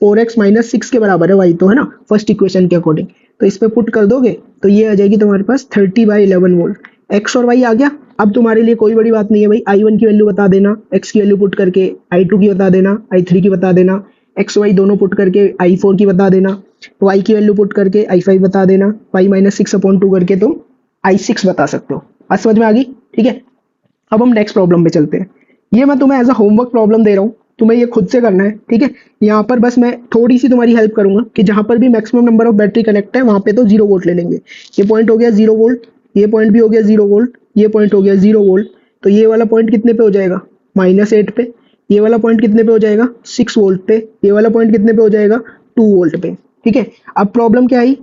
4x माइनस 6 के बराबर है y, तो है ना फर्स्ट इक्वेशन के अकॉर्डिंग। तो इस पे पुट कर दोगे तो ये आ जाएगी तुम्हारे पास 30/11 वोल्ट। x और y आ गया। अब तुम्हारे लिए कोई बड़ी बात नहीं है भाई, I1 की वैल्यू बता देना, x की वैल्यू पुट करके I2 की बता देना, I3 की बता देना, x y दोनों पुट करके I4 की बता देना, y की वैल्यू पुट करके I5 बता देना, y माइनस 6/2 करके तुम I6 बता सकते हो। बात समझ में आ गई, ठीक है। अब हम नेक्स्ट प्रॉब्लम पे चलते हैं। ये मैं तुम्हें एज अ होमवर्क प्रॉब्लम दे रहा हूँ, तुम्हें ये खुद से करना है, ठीक है। यहाँ पर बस मैं थोड़ी सी तुम्हारी हेल्प करूंगा कि जहां पर भी maximum number of battery connect है वहां पे तो 0 वोल्ट ले लेंगे। ये पॉइंट हो गया 0 वोल्ट, ये पॉइंट भी हो गया 0 वोल्ट, ये पॉइंट हो गया 0 वोल्ट, तो ये वाला पॉइंट कितने पे हो जाएगा, -8 पे। ये वाला पॉइंट कितने पे हो जाएगा, 6 वोल्ट पे। ये वाला पॉइंट कितने पे हो जाएगा, 2 वोल्ट पे, ठीक है। अब प्रॉब्लम क्या आई,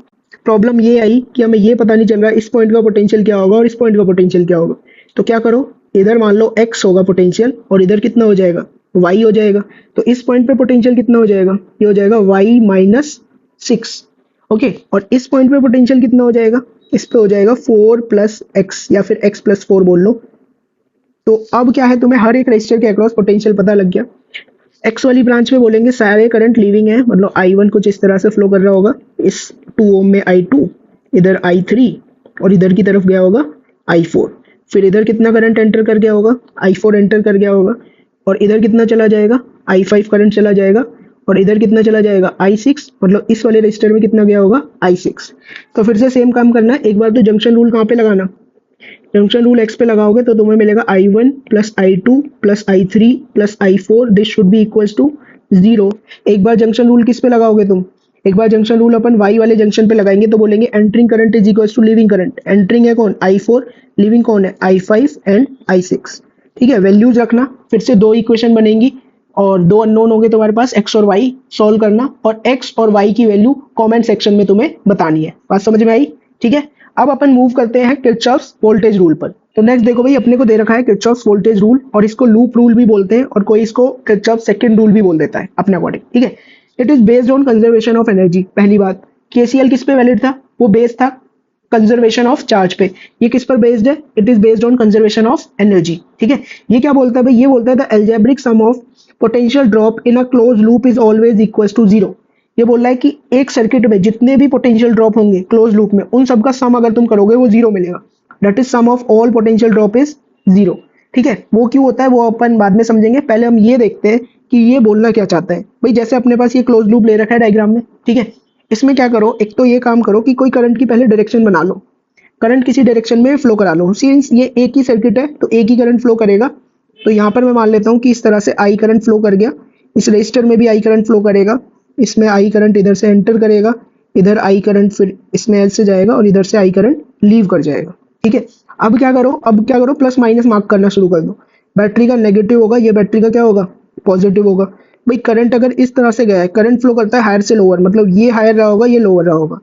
प्रॉब्लम ये आई कि हमें ये पता नहीं चल रहा इस पॉइंट का पोटेंशियल क्या होगा और इस पॉइंट का पोटेंशियल क्या होगा। तो क्या करो, इधर मान लो x होगा पोटेंशियल और इधर कितना हो जाएगा, y हो जाएगा। तो इस पॉइंट पे पोटेंशियल कितना हो जाएगा, ये हो जाएगा y माइनस 6। ओके, और इस पॉइंट पे पोटेंशियल कितना हो जाएगा, इस पे हो जाएगा 4 प्लस एक्स या फिर x प्लस 4 बोल लो। तो अब क्या है, तुम्हें हर एक रेजिस्टर के अक्रॉस पोटेंशियल पता लग गया। एक्स वाली ब्रांच में बोलेंगे सारे करंट लीविंग है, मतलब I1 कुछ इस तरह से फ्लो कर रहा होगा, इस 2 ओम में I2, इधर I3 और इधर की तरफ गया होगा I4। फिर इधर कितना करंट एंटर कर गया होगा, I4 एंटर कर गया होगा और इधर कितना चला जाएगा, I5 करंट चला जाएगा और इधर कितना चला जाएगा, I6, मतलब इस वाले रजिस्टर में कितना गया होगा, I6। तो फिर से सेम काम करना है, एक बार तो जंक्शन रूल कहाँ पे लगाना, जंक्शन रूल x पे लगाओगे तो तुम्हें मिलेगा I1 plus I2 plus I3 plus I4 this should be equals to 0। एक बार जंक्शन रूल किस पे लगाओगे तुम, एक बार जंक्शन रूल अपन y वाले जंक्शन पे लगाएंगे तो बोलेंगे entering current is equals to leaving current. एंटरिंग है कौन, I4, लीविंग कौन है, I5 एंड I6, ठीक है। वैल्यूज रखना, फिर से दो इक्वेशन बनेंगी और दो अननोन होंगे तुम्हारे पास, x और y, सॉल्व करना और x और y की वैल्यू कमेंट सेक्शन में तुम्हें बतानी है। बात समझ में आई, ठीक है। अब अपन मूव करते हैं किरचॉफ्स वोल्टेज रूल पर। तो नेक्स्ट देखो भाई, अपने को दे रखा है किरचॉफ्स वोल्टेज रूल और इसको लूप रूल भी बोलते हैं और कोई इसको किरचॉफ सेकंड रूल भी बोल देता है अपने अकॉर्डिंग, ठीक है। It is based on conservation of energy. पहली बात, केसीएल किस पे वैलिड था, वो बेस्ड था कंजर्वेशन ऑफ चार्ज पे। ये किस पर बेस्ड है, it is based on conservation of energy, ठीक है। ये क्या बोलता है भाई, ये बोलता है the algebraic sum of potential drop in a close loop is always equal to 0। ये बोल रहा है कि एक सर्किट में जितने भी पोटेंशियल ड्रॉप होंगे क्लोज लूप में, उन सबका सम अगर तुम करोगे वो 0 मिलेगा। That is sum of all potential drop is 0, ठीक है। वो क्यों होता है वो अपन बाद में समझेंगे, पहले हम ये देखते हैं कि ये बोलना क्या चाहता है भाई। जैसे अपने पास ये क्लोज लूप ले रखा है डायग्राम में, ठीक है। इसमें क्या करो, एक तो ये काम करो कि कोई करंट की पहले डायरेक्शन बना लो। करंट किसी डायरेक्शन में फ्लो करा लो। सिंस ये एक ही सर्किट है तो एक ही करंट फ्लो करेगा, तो यहाँ पर मैं मान लेता हूँ कि इस तरह से आई करंट फ्लो कर गया, इस रजिस्टर में भी आई करंट फ्लो करेगा, इसमें आई करंट इधर से एंटर करेगा, इधर आई करंट फिर इसमें एल से जाएगा और इधर से आई करंट लीव कर जाएगा। ठीक है, अब क्या करो प्लस माइनस मार्क करना शुरू कर दो। बैटरी का नेगेटिव होगा, ये बैटरी का क्या होगा, पॉजिटिव होगा। भाई करंट अगर इस तरह से गया है, करंट फ्लो करता है हायर से लोअर, मतलब ये हायर रहा होगा, ये लोअर रहा होगा।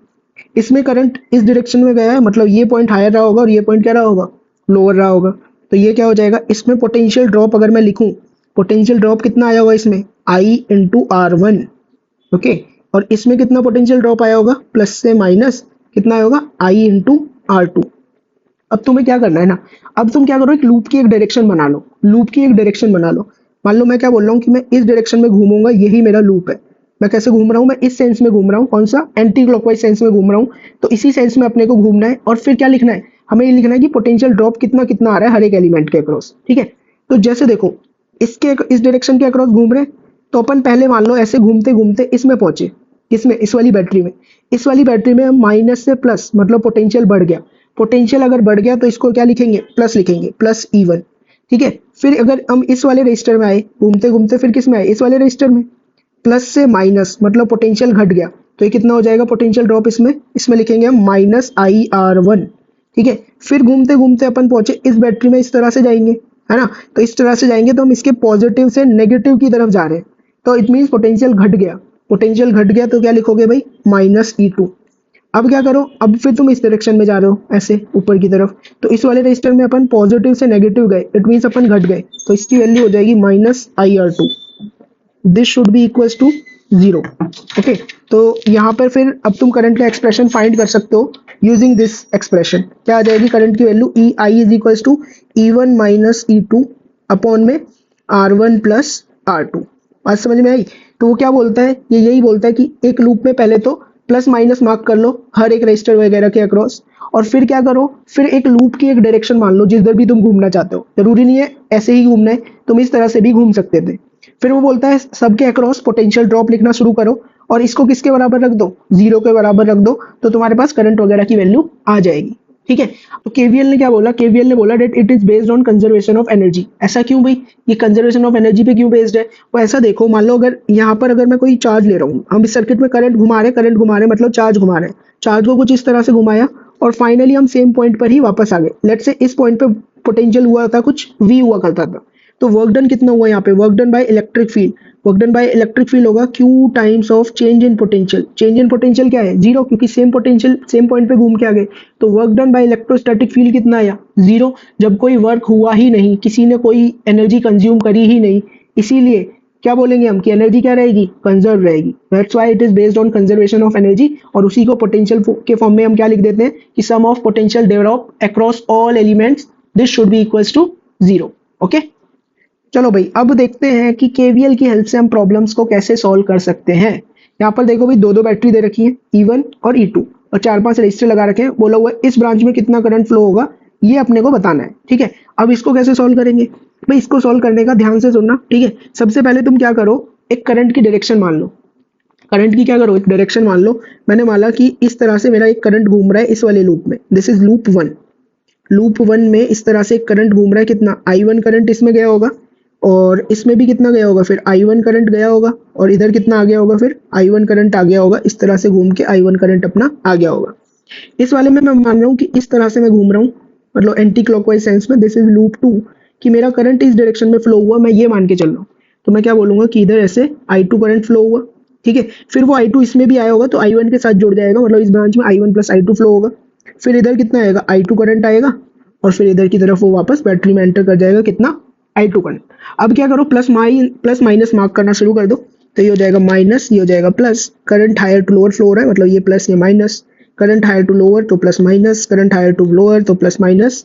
इसमें करंट इस डायरेक्शन में गया है, मतलब ये पॉइंट हायर रहा होगा और ये पॉइंट क्या रहा होगा, लोअर रहा होगा। तो ये क्या हो जाएगा, इसमें पोटेंशियल ड्रॉप अगर मैं लिखूं, पोटेंशियल ड्रॉप कितना आया होगा इसमें, आई इंटू आर वन। ओके, और इसमें कितना पोटेंशियल ड्रॉप आया होगा, प्लस से माइनस कितना आया होगा, आई इंटू आर टू। अब तुम्हें क्या करना है ना, अब तुम क्या करो, एक लूप की एक डायरेक्शन बना लो, लूप की एक डायरेक्शन बना लो। मान लो मैं क्या बोल रहा हूँ कि मैं इस डायरेक्शन में घूमूंगा, यही मेरा लूप है। मैं कैसे घूम रहा हूँ, मैं इस सेंस में घूम रहा हूँ, कौन सा, एंटी क्लॉकवाइज सेंस में घूम रहा हूँ। तो इसी सेंस में अपने को घूमना है और फिर क्या लिखना है, हमें ये लिखना है कि पोटेंशियल ड्रॉप कितना कितना आ रहा है हर एक एलिमेंट के अक्रॉस। ठीक है, तो जैसे देखो इसके इस डायरेक्शन के अक्रॉस घूम रहे हैं, तो अपन पहले मान लो ऐसे घूमते घूमते इसमें पहुंचे, इसमें इस वाली बैटरी में, इस वाली बैटरी में माइनस से प्लस, मतलब पोटेंशियल बढ़ गया। पोटेंशियल अगर बढ़ गया तो इसको क्या लिखेंगे, प्लस लिखेंगे, प्लस E1। ठीक है, फिर अगर हम इस वाले रजिस्टर में आए, घूमते घूमते फिर किस में आए, इस वाले रजिस्टर में, प्लस से माइनस मतलब पोटेंशियल घट गया, तो ये कितना हो जाएगा पोटेंशियल ड्रॉप, इसमें इसमें लिखेंगे हम माइनस IR1। ठीक है, फिर घूमते घूमते अपन पहुंचे इस बैटरी में, इस तरह से जाएंगे, है ना। तो इस तरह से जाएंगे तो हम इसके पॉजिटिव से नेगेटिव की तरफ जा रहे हैं, तो इट मीन्स पोटेंशियल घट गया। पोटेंशियल घट गया तो क्या लिखोगे भाई, माइनस E2। अब क्या करो, अब फिर तुम इस डायरेक्शन में जा रहे हो ऐसे ऊपर की तरफ, तो इस वाले रजिस्टर में अपन पॉजिटिव से नेगेटिव गए, इट मीन्स अपन घट गए, तो इसकी वैल्यू हो जाएगी minus IR2। This should be equals to 0। Okay, तो यहाँ पर फिर अब तुम करंट का एक्सप्रेशन फाइंड कर सकते हो यूजिंग दिस एक्सप्रेशन। क्या आ जाएगी करंट की value, I is equals to E1 minus E2 upon में R1 प्लस R2। बात समझ में आई। तो वो क्या बोलता है, ये यही बोलता है कि एक लूप में पहले तो प्लस माइनस मार्क कर लो हर एक रजिस्टर वगैरह के अक्रॉस, और फिर क्या करो, फिर एक लूप की एक डायरेक्शन मान लो जिधर भी तुम घूमना चाहते हो। जरूरी नहीं है ऐसे ही घूमना है, तुम इस तरह से भी घूम सकते थे। फिर वो बोलता है सबके अक्रॉस पोटेंशियल ड्रॉप लिखना शुरू करो और इसको किसके बराबर रख दो, 0 के बराबर रख दो, तो तुम्हारे पास करंट वगैरह की वैल्यू आ जाएगी। ठीक है, तो केवीएल ने क्या बोला, केवीएल ने बोला that it is based on conservation of energy. ऐसा क्यों भाई, ये कंजर्वेशन ऑफ एनर्जी पे क्यों बेस्ड है। वो ऐसा देखो, मान लो अगर यहाँ पर अगर मैं कोई चार्ज ले रहा हूँ, हम इस सर्किट में करंट घुमा रहे मतलब चार्ज घुमा रहे हैं, चार्ज को कुछ इस तरह से घुमाया और फाइनली हम सेम पॉइंट पर ही वापस आ गए। लेट्स से इस पॉइंट पे पोटेंशियल हुआ था कुछ V हुआ करता था, तो वर्क डन कितना हुआ यहाँ पे, work done by electric field, work done by electric field होगा Q times of change in potential. Change in potential क्या है, 0, क्योंकि सेम पोटेंशियल सेम पॉइंट पे घूम के आ गए। तो work done by electrostatic field कितना आया, 0, जब कोई वर्क हुआ ही नहीं, किसी ने कोई एनर्जी कंज्यूम करी ही नहीं, इसीलिए क्या बोलेंगे हम कि एनर्जी क्या रहेगी, कंजर्व रहेगी। That's why it is based on conservation of energy. और उसी को पोटेंशियल के फॉर्म में हम क्या लिख देते हैं कि sum of potential develop across all elements, this should be equals to 0। Okay, चलो भाई अब देखते हैं कि केवीएल की हेल्प से हम प्रॉब्लम्स को कैसे सॉल्व कर सकते हैं। यहाँ पर देखो भाई दो बैटरी दे रखी है, E1 और E2, और 4-5 रजिस्टर लगा रखे हैं, बोला हुआ है इस ब्रांच में कितना करंट फ्लो होगा ये अपने को बताना है। ठीक है, अब इसको कैसे सॉल्व करेंगे भाई, इसको सॉल्व करने का ध्यान से सुनना। ठीक है, सबसे पहले तुम क्या करो, एक करंट की डायरेक्शन मान लो, करंट की क्या करो, एक डायरेक्शन मान लो। मैंने माना कि इस तरह से मेरा एक करंट घूम रहा है इस वाले लूप में, दिस इज लूप 1। लूप 1 में इस तरह से एक करंट घूम रहा है, कितना I1 करंट इसमें गया होगा और इसमें भी कितना गया होगा, फिर I1 करंट गया होगा और इधर कितना आ गया होगा, फिर I1 करंट आ गया होगा। इस तरह से घूम के I1 करंट अपना आ गया होगा। इस वाले में मैं मान रहा हूँ कि इस तरह से मैं घूम रहा हूँ, मतलब एंटी क्लॉकवाइज सेंस में, दिस इज लूप 2, कि मेरा करंट इस डायरेक्शन में फ्लो हुआ, मैं ये मान के चल रहा हूँ। तो मैं क्या बोलूंगा कि इधर ऐसे I2 करंट फ्लो हुआ। ठीक है, फिर वो I2 इसमें भी आया होगा तो I1 के साथ जुड़ जाएगा, मतलब इस ब्रांच में I1 प्लस I2 फ्लो होगा। फिर इधर कितना आएगा, I2 करंट आएगा और फिर इधर की तरफ वो वापस बैटरी में एंटर कर जाएगा, कितना, I2 करंट। अब क्या करो, प्लस माइनस मार्क करना शुरू कर दो, तो ये हो जाएगा माइनस, ये हो जाएगा plus. Current higher to lower flow हो रहा है, मतलब ये प्लस ये minus, current higher to lower तो plus minus, current higher to lower तो plus minus,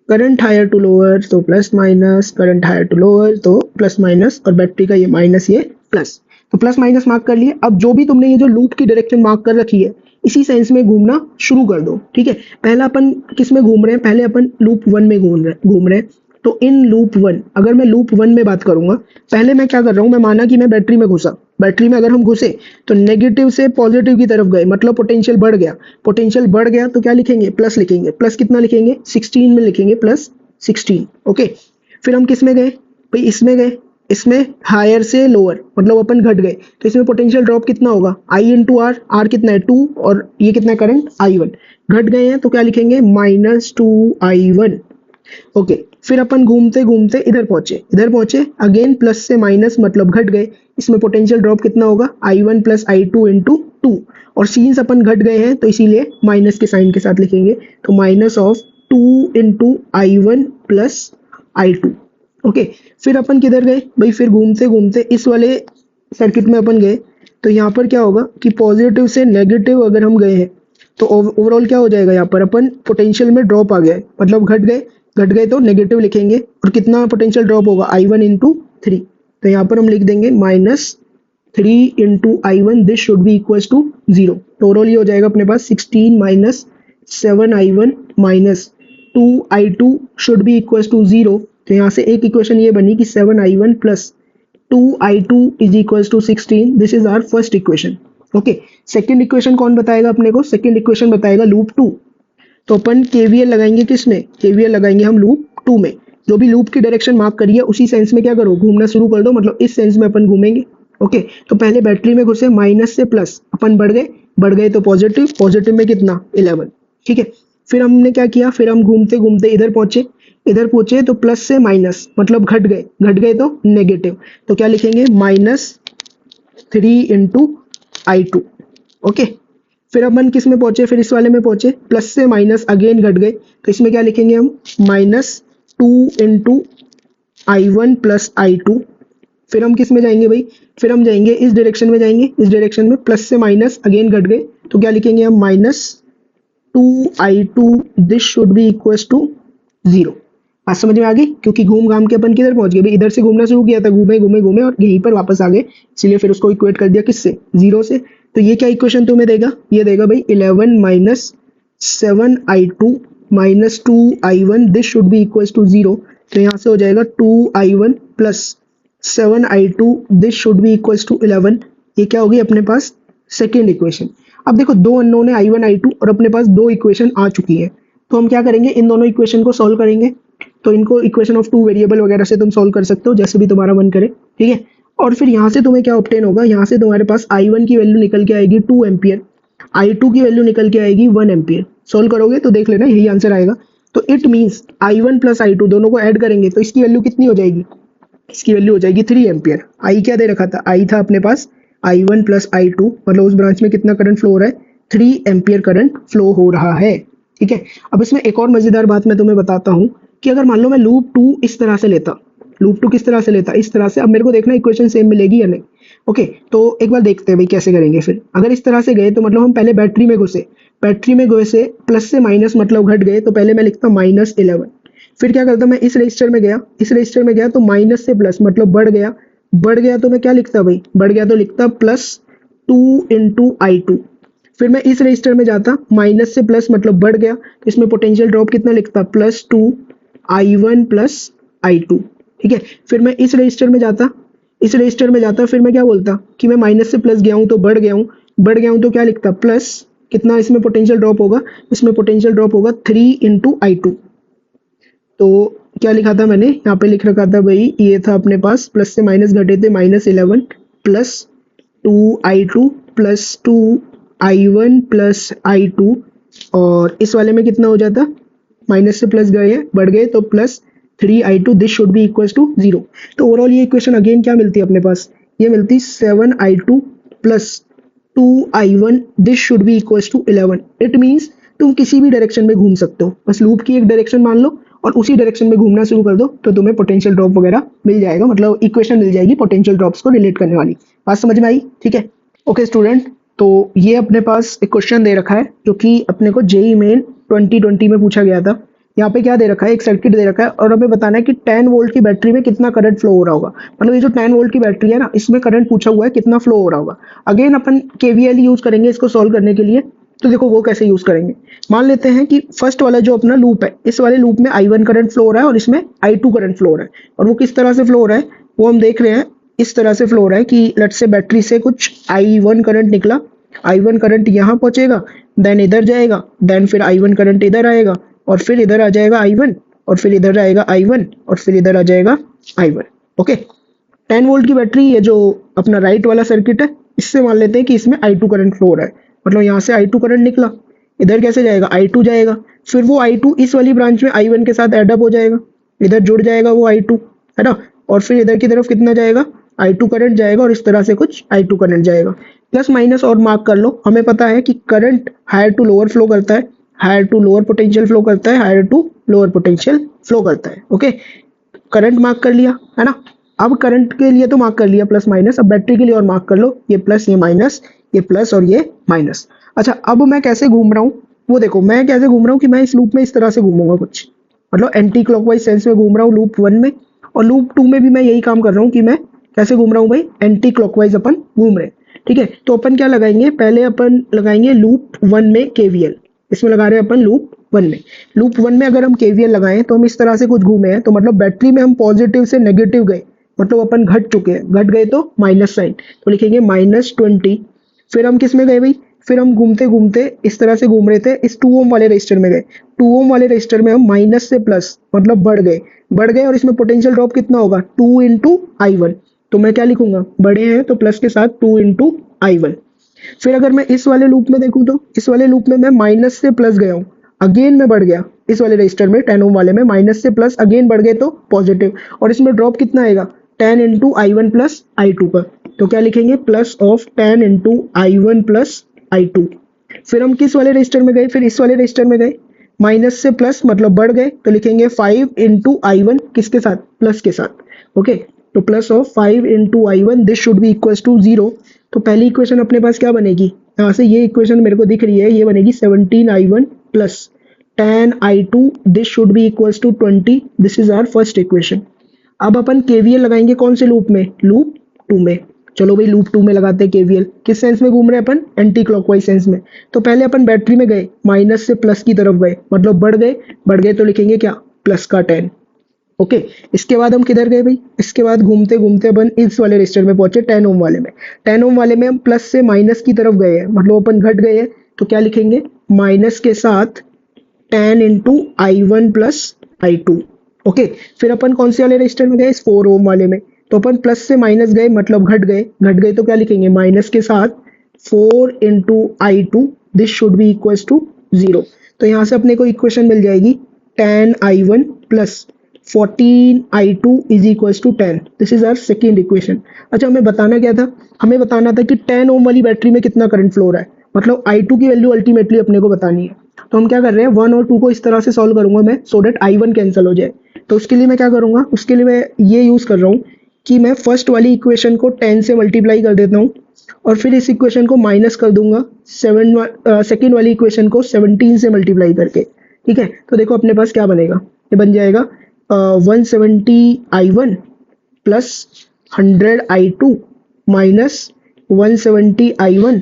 current higher to lower तो plus minus, current higher to lower तो प्लस माइनस, और बैटरी का ये माइनस ये प्लस। तो प्लस माइनस मार्क कर लिए। अब जो भी तुमने ये जो लूप की डायरेक्शन मार्क कर रखी है इसी सेंस में घूमना शुरू कर दो। ठीक है, पहला अपन किस में घूम रहे हैं, पहले अपन लूप 1 में घूम रहे हैं। तो इन लूप 1, अगर मैं लूप 1 में बात करूंगा, पहले मैं क्या कर रहा हूं, मैं माना कि मैं बैटरी में घुसा, बैटरी में अगर हम घुसे तो नेगेटिव से पॉजिटिव की तरफ गए, मतलब पोटेंशियल बढ़ गया। पोटेंशियल बढ़ गया तो क्या लिखेंगे, प्लस लिखेंगे। प्लस कितना लिखेंगे, 16 में लिखेंगे, प्लस 16। ओके, फिर हम किस में गए भाई, इसमें गए। इसमें हायर से लोअर, मतलब अपन घट गए, तो इसमें पोटेंशियल ड्रॉप कितना होगा, आई इंटू आर। आर कितना है, 2, और ये कितना है करंट, I1। घट गए हैं तो क्या लिखेंगे, -2I1। ओके, फिर अपन घूमते घूमते इधर पहुंचे अगेन, प्लस से माइनस मतलब घट गए। इसमें पोटेंशियल ड्रॉप कितना होगा, I1 प्लस I2 इंटू 2, और सीन्स अपन घट गए हैं तो इसीलिए माइनस के साइन के साथ लिखेंगे, तो minus of 2 into I1 plus I2। Okay, फिर अपन किधर गए भाई, फिर घूमते घूमते इस वाले सर्किट में अपन गए, तो यहाँ पर क्या होगा कि पॉजिटिव से नेगेटिव अगर हम गए हैं तो ओवरऑल क्या हो जाएगा, यहाँ पर अपन पोटेंशियल में ड्रॉप आ गया है, मतलब घट गए तो नेगेटिव लिखेंगे, और कितना पोटेंशियल ड्रॉप होगा, I1 इंटू 3। तो यहाँ पर हम लिख देंगे -3 into I1, this should be equal to 0। तो ओवरऑल ये हो जाएगा अपने पास 16 minus 7I1 minus 2I2 should be equal to 0। तो यहाँ से एक इक्वेशन ये बनी कि 7I1 plus 2I2 is equal to 16। This is our first equation. Okay, second equation कौन बताएगा अपने को, सेकेंड इक्वेशन बताएगा लूप 2। तो अपन केवीएल लगाएंगे किसमें, केवीएल लगाएंगे हम लूप 2 में। जो भी लूप की डायरेक्शन मार्क करी है उसी सेंस में क्या करो, घूमना शुरू कर दो, मतलब इस सेंस में अपन घूमेंगे। ओके, तो पहले बैटरी में घुसे, माइनस से प्लस अपन बढ़ गए तो पॉजिटिव, पॉजिटिव में कितना 11। ठीक है, फिर हमने क्या किया, फिर हम घूमते घूमते इधर पहुंचे तो प्लस से माइनस मतलब घट गए तो नेगेटिव, तो क्या लिखेंगे -3 इंटू I2। ओके, फिर अपन किस में पहुंचे, फिर इस वाले में पहुंचे, प्लस से माइनस अगेन घट गए, तो इसमें क्या लिखेंगे हम -2 इंटू I1 प्लस I2। फिर हम किस में जाएंगे भाई, फिर हम जाएंगे इस डायरेक्शन में, जाएंगे इस डायरेक्शन में, प्लस से माइनस अगेन घट गए, तो क्या लिखेंगे हम -2I2, this should be equal to 0। बात समझ में आ गई, क्योंकि घूम घाम के अपन किधर पहुंच गए भाई, इधर से घूमना शुरू किया था, घूमे घूमे घूमे और यहीं पर वापस आ गए, इसलिए फिर उसको इक्वेट कर दिया किससे, 0 से। तो ये क्या इक्वेशन तुम्हें देगा, ये देगा भाई 11 minus 7I2 minus 2I1, this should be equal to 0। तो यहाँ से हो जाएगा 2I1 plus 7I2, this should be equal to 11। ये क्या होगी अपने पास सेकेंड इक्वेशन। अब देखो दो अननोन है I1 I2 और अपने पास दो इक्वेशन आ चुकी है, तो हम क्या करेंगे, इन दोनों इक्वेशन को सॉल्व करेंगे। तो इनको इक्वेशन ऑफ 2 वेरिएबल वगैरह से तुम सॉल्व कर सकते हो, जैसे भी तुम्हारा मन करे। ठीक है, और फिर यहाँ से तुम्हें क्या ऑब्टेन होगा, यहाँ से तुम्हारे पास I1 की वैल्यू निकल के आएगी 2 एम्पियर, I2 की वैल्यू निकल के आएगी 1 एम्पियर। सॉल्व करोगे तो देख लेना यही आंसर आएगा। तो it means I1 plus I2 दोनों को ऐड करेंगे तो इसकी वैल्यू कितनी हो जाएगी, इसकी वैल्यू हो जाएगी 3 एम्पियर। आई क्या दे रखा था, आई था अपने पास I1 प्लस I2, मतलब उस ब्रांच में कितना करंट फ्लो हो रहा है, 3 एम्पियर करंट फ्लो हो रहा है। ठीक है, अब इसमें एक और मजेदार बात मैं तुम्हें बताता हूँ कि अगर मान लो मैं लूप 2 इस तरह से लेता, लूप 2 किस तरह से लेता, इस तरह से। अब मेरे को देखना इक्वेशन सेम मिलेगी या नहीं। ओके, तो एक बार देखते हैं भाई कैसे करेंगे। फिर अगर इस तरह से गए तो मतलब हम पहले बैटरी में घुसे प्लस से माइनस मतलब घट गए, तो पहले मैं लिखता -11। फिर क्या करता, मैं इस रजिस्टर में गया तो माइनस से प्लस मतलब बढ़ गया तो मैं क्या लिखता भाई, बढ़ गया तो लिखता +2 इंटू I2। फिर मैं इस रजिस्टर में जाता, माइनस से प्लस मतलब बढ़ गया, तो इसमें पोटेंशियल ड्रॉप कितना लिखता, +2 I1 प्लस I2। ठीक है, फिर मैं इस रजिस्टर में जाता, फिर मैं क्या बोलता कि मैं माइनस से प्लस गया हूँ तो बढ़ गया हूँ तो क्या लिखता, प्लस कितना इसमें पोटेंशियल ड्रॉप होगा, इसमें पोटेंशियल ड्रॉप होगा 3 इंटू I2। तो क्या लिखा था मैंने, यहाँ पे लिख रखा था भाई, ये था अपने पास प्लस से माइनस घटे थे, -11 plus 2I2 plus 2I1 plus I2, और इस वाले में कितना हो जाता, माइनस से प्लस गए हैं, बढ़ गए तो +3I2, this should be equal to 0। तो ओवरऑल ये इक्वेशन अगेन क्या मिलती है अपने पास, ये मिलती 7I2 plus 2I1, this should be equal to 11। It means तुम किसी भी डायरेक्शन में घूम सकते हो, बस लूप की एक डायरेक्शन मान लो और उसी डायरेक्शन में घूमना शुरू कर दो, तो तुम्हें पोटेंशियल ड्रॉप वगैरह मिल जाएगा, मतलब इक्वेशन मिल जाएगी पोटेंशियल ड्रॉप्स को रिलेट करने वाली। बात समझ में आई, ठीक है। ओके स्टूडेंट, तो ये अपने पास एक क्वेश्चन दे रखा है जो कि अपने को जेईई मेन 2020 में पूछा गया था। यहाँ पे क्या दे रखा है, एक सर्किट दे रखा है और हमें बताना है कि 10 वोल्ट की बैटरी में कितना करंट फ्लो हो रहा होगा। मतलब ये जो 10 वोल्ट की बैटरी है ना, इसमें करंट पूछा हुआ है कितना फ्लो हो रहा होगा। अगेन अपन केवीएल यूज करेंगे इसको सॉल्व करने के लिए। तो देखो वो कैसे यूज करेंगे, मान लेते हैं कि फर्स्ट वाला जो अपना लूप है, इस वाले लूप में I1 करंट फ्लो हो रहा है और इसमें I2 करंट फ्लो हो रहा है, और वो किस तरह से फ्लो हो रहा है वो हम देख रहे हैं। इस तरह से फ्लो हो रहा है कि लेट्स से बैटरी से कुछ I1 करंट निकला, I1 करंट यहाँ पहुंचेगा, देन इधर जाएगा, देन फिर I1 करंट इधर आएगा और फिर इधर आ जाएगा I1 और फिर इधर आएगा I1 और फिर इधर आ जाएगा I1। ओके, 10 वोल्ट की बैटरी, ये जो अपना राइट वाला सर्किट है, इससे मान लेते हैं कि इसमें I2 करंट फ्लो हो रहा है, मतलब यहाँ से I2 करंट निकला, इधर कैसे जाएगा, I2 जाएगा, फिर वो I2 इस वाली ब्रांच में I1 के साथ एडअप हो जाएगा, इधर जुड़ जाएगा वो I2, है ना, और फिर इधर की तरफ कितना जाएगा, I2 करंट जाएगा और इस तरह से कुछ I2 करंट जाएगा। प्लस माइनस और मार्क कर लो, हमें पता है कि current higher to lower flow करता है, higher to lower potential flow करता है, higher to lower potential flow करता है। ओके, करंट मार्क कर लिया, है ना। अब करंट के लिए तो मार्क कर लिया प्लस माइनस, अब बैटरी के लिए और मार्क कर लो, ये प्लस ये माइनस, ये प्लस और ये माइनस। अच्छा, अब मैं कैसे घूम रहा हूँ वो देखो, मैं कैसे घूम रहा हूँ कि मैं इस लूप में इस तरह से घूमूंगा कुछ, मतलब एंटी क्लॉकवाइज सेंस में घूम रहा हूँ लूप 1 में, और लूप 2 में भी मैं यही काम कर रहा हूँ कि मैं कैसे घूम रहा हूँ भाई, एंटी क्लॉकवाइज अपन घूम रहे हैं। ठीक है, तो अपन क्या लगाएंगे, पहले अपन लगाएंगे लूप 1 में KVL, इसमें लगा रहे हैं अपन लूप 1 में। लूप 1 में अगर हम KVL लगाएं तो हम इस तरह से कुछ घूमे हैं, तो मतलब बैटरी में हम पॉजिटिव से नेगेटिव गए, मतलब अपन घट चुके हैं, घट गए तो माइनस साइन, तो लिखेंगे -20। फिर हम किस में गए भाई, फिर हम घूमते घूमते इस तरह से घूम रहे थे, इस 2 ओम वाले रजिस्टर में गए, 2 ओम वाले रजिस्टर में हम माइनस से प्लस मतलब बढ़ गए और इसमें पोटेंशियल ड्रॉप कितना होगा, 2 इंटू I1। तो मैं क्या लिखूंगा, बड़े हैं तो प्लस के साथ 2 इंटू I1। फिर अगर मैं इस वाले लूप में देखूं तो इस वाले लूप में मैं माइनस से प्लस गया हूँ, अगेन मैं बढ़ गया इस वाले रजिस्टर में 10 ओम वाले में, माइनस से प्लस अगेन बढ़ गए तो पॉजिटिव, और इसमें ड्रॉप कितना आएगा, 10 इंटू I1 प्लस I2 का, तो क्या लिखेंगे, plus of 10 into I1 plus I2। फिर हम किस वाले रजिस्टर में गए, फिर इस वाले रजिस्टर में गए, माइनस से प्लस मतलब बढ़ गए, तो लिखेंगे 5 इंटू I1 किसके साथ, प्लस के साथ। ओके, तो plus of 5 into I1 this should be equal to 0। तो पहली इक्वेशन अपने पास क्या बनेगी, यहाँ से ये इक्वेशन मेरे को दिख रही है, ये बनेगी 17I1 plus 10I2 this should be equal to 20। This is our first equation. अब अपन KVL लगाएंगे कौन से लूप में, लूप 2 में। चलो भाई लूप 2 में लगाते हैं KVL, किस सेंस में घूम रहे हैं अपन, एंटी क्लॉकवाइज सेंस में। तो पहले अपन बैटरी में गए, माइनस से प्लस की तरफ गए, मतलब बढ़ गए तो लिखेंगे क्या, प्लस का 10। ओके, इसके बाद हम किधर गए भाई, इसके बाद घूमते घूमते अपन इस वाले रजिस्टर में पहुंचे 10 ओम वाले में। 10 ओम वाले में हम प्लस से माइनस की तरफ गए हैं, मतलब अपन घट गए हैं, तो क्या लिखेंगे, माइनस के साथ 10 into I1 plus I2। Okay, फिर अपन कौन से वाले रजिस्टर में गए, इस 4 ओम वाले में, तो अपन प्लस से माइनस गए मतलब घट गए तो क्या लिखेंगे, माइनस के साथ 4 into I2 this should be equal to 0। तो यहाँ से अपने को इक्वेशन मिल जाएगी 10I1 plus 14I2 is equal to 10। This is our second equation. अच्छा, हमें बताना क्या था, हमें बताना था कि 10 ओम वाली बैटरी में कितना करंट फ्लो हो रहा है, मतलब I2 की वैल्यू अल्टीमेटली अपने को बतानी है। तो हम क्या कर रहे हैं, 1 और 2 को इस तरह से सॉल्व करूंगा मैं, सो डेट I1 कैंसिल हो जाए। तो उसके लिए मैं क्या करूंगा, उसके लिए मैं ये यूज कर रहा हूँ कि मैं फर्स्ट वाली इक्वेशन को 10 से मल्टीप्लाई कर देता हूँ और फिर इस इक्वेशन को माइनस कर दूंगा सेकेंड वाली इक्वेशन को 17 से मल्टीप्लाई करके। ठीक है, तो देखो अपने पास क्या बनेगा, ये बन जाएगा 170I1 plus 100I2 minus 170I1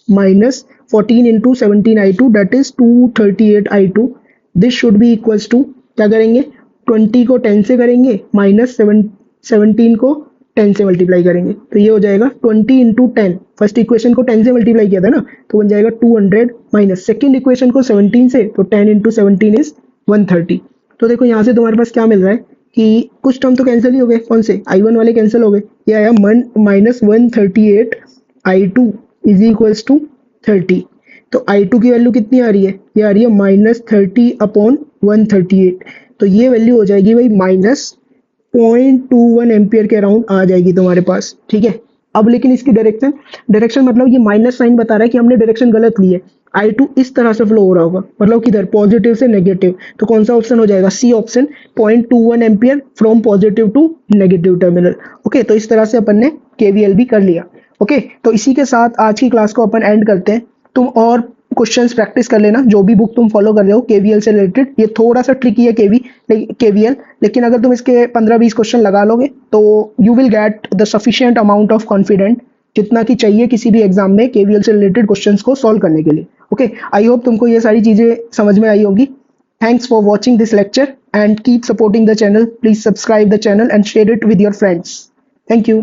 minus 14 into 17I2 that is 238I2। This should be equals to, क्या करेंगे, 20 को 10 से करेंगे माइनस 17 को 10 से मल्टीप्लाई करेंगे, तो ये हो जाएगा 20 इंटू 10। फर्स्ट इक्वेशन को 10 से मल्टीप्लाई किया था ना, तो बन जाएगा 200 माइनस सेकेंड इक्वेशन को 17 से, तो 10 इंटू 17 इज 130। तो देखो यहाँ से तुम्हारे पास क्या मिल रहा है कि कुछ टर्म तो कैंसिल ही हो गए, कौन से, I1 वाले कैंसिल हो गए, ये आया minus 138I2 is equals to 30। तो I2 की वैल्यू कितनी आ रही है, ये आ रही है -30/138। तो ये वैल्यू हो जाएगी भाई -0.21 एम्पियर के अराउंड आ जाएगी तुम्हारे पास। ठीक है, अब लेकिन इसकी डायरेक्शन मतलब ये माइनस साइन बता रहा है कि हमने डायरेक्शन गलत ली है, I2 इस तरह से फ्लो हो रहा होगा, मतलब किधर, पॉजिटिव से नेगेटिव। तो कौन सा ऑप्शन हो जाएगा, C option, 0.21 ampere from positive to negative terminal. Okay, तो इस तरह से अपन ने KVL भी कर लिया। ओके, तो इसी के साथ आज की क्लास को अपन एंड करते हैं। तुम और क्वेश्चंस प्रैक्टिस कर लेना, जो भी बुक तुम फॉलो कर रहे हो KVL से रिलेटेड। ये थोड़ा सा ट्रिकी है KVL, लेकिन अगर तुम इसके 15-20 क्वेश्चन लगा लोगे तो you will get the sufficient amount of confident, जितना कि चाहिए किसी भी एग्जाम में KVL से रिलेटेड क्वेश्चंस को सॉल्व करने के लिए। ओके, आई होप तुमको ये सारी चीजें समझ में आई होगी। Thanks for watching this lecture and keep supporting the channel. Please subscribe the channel and share it with your friends. Thank you.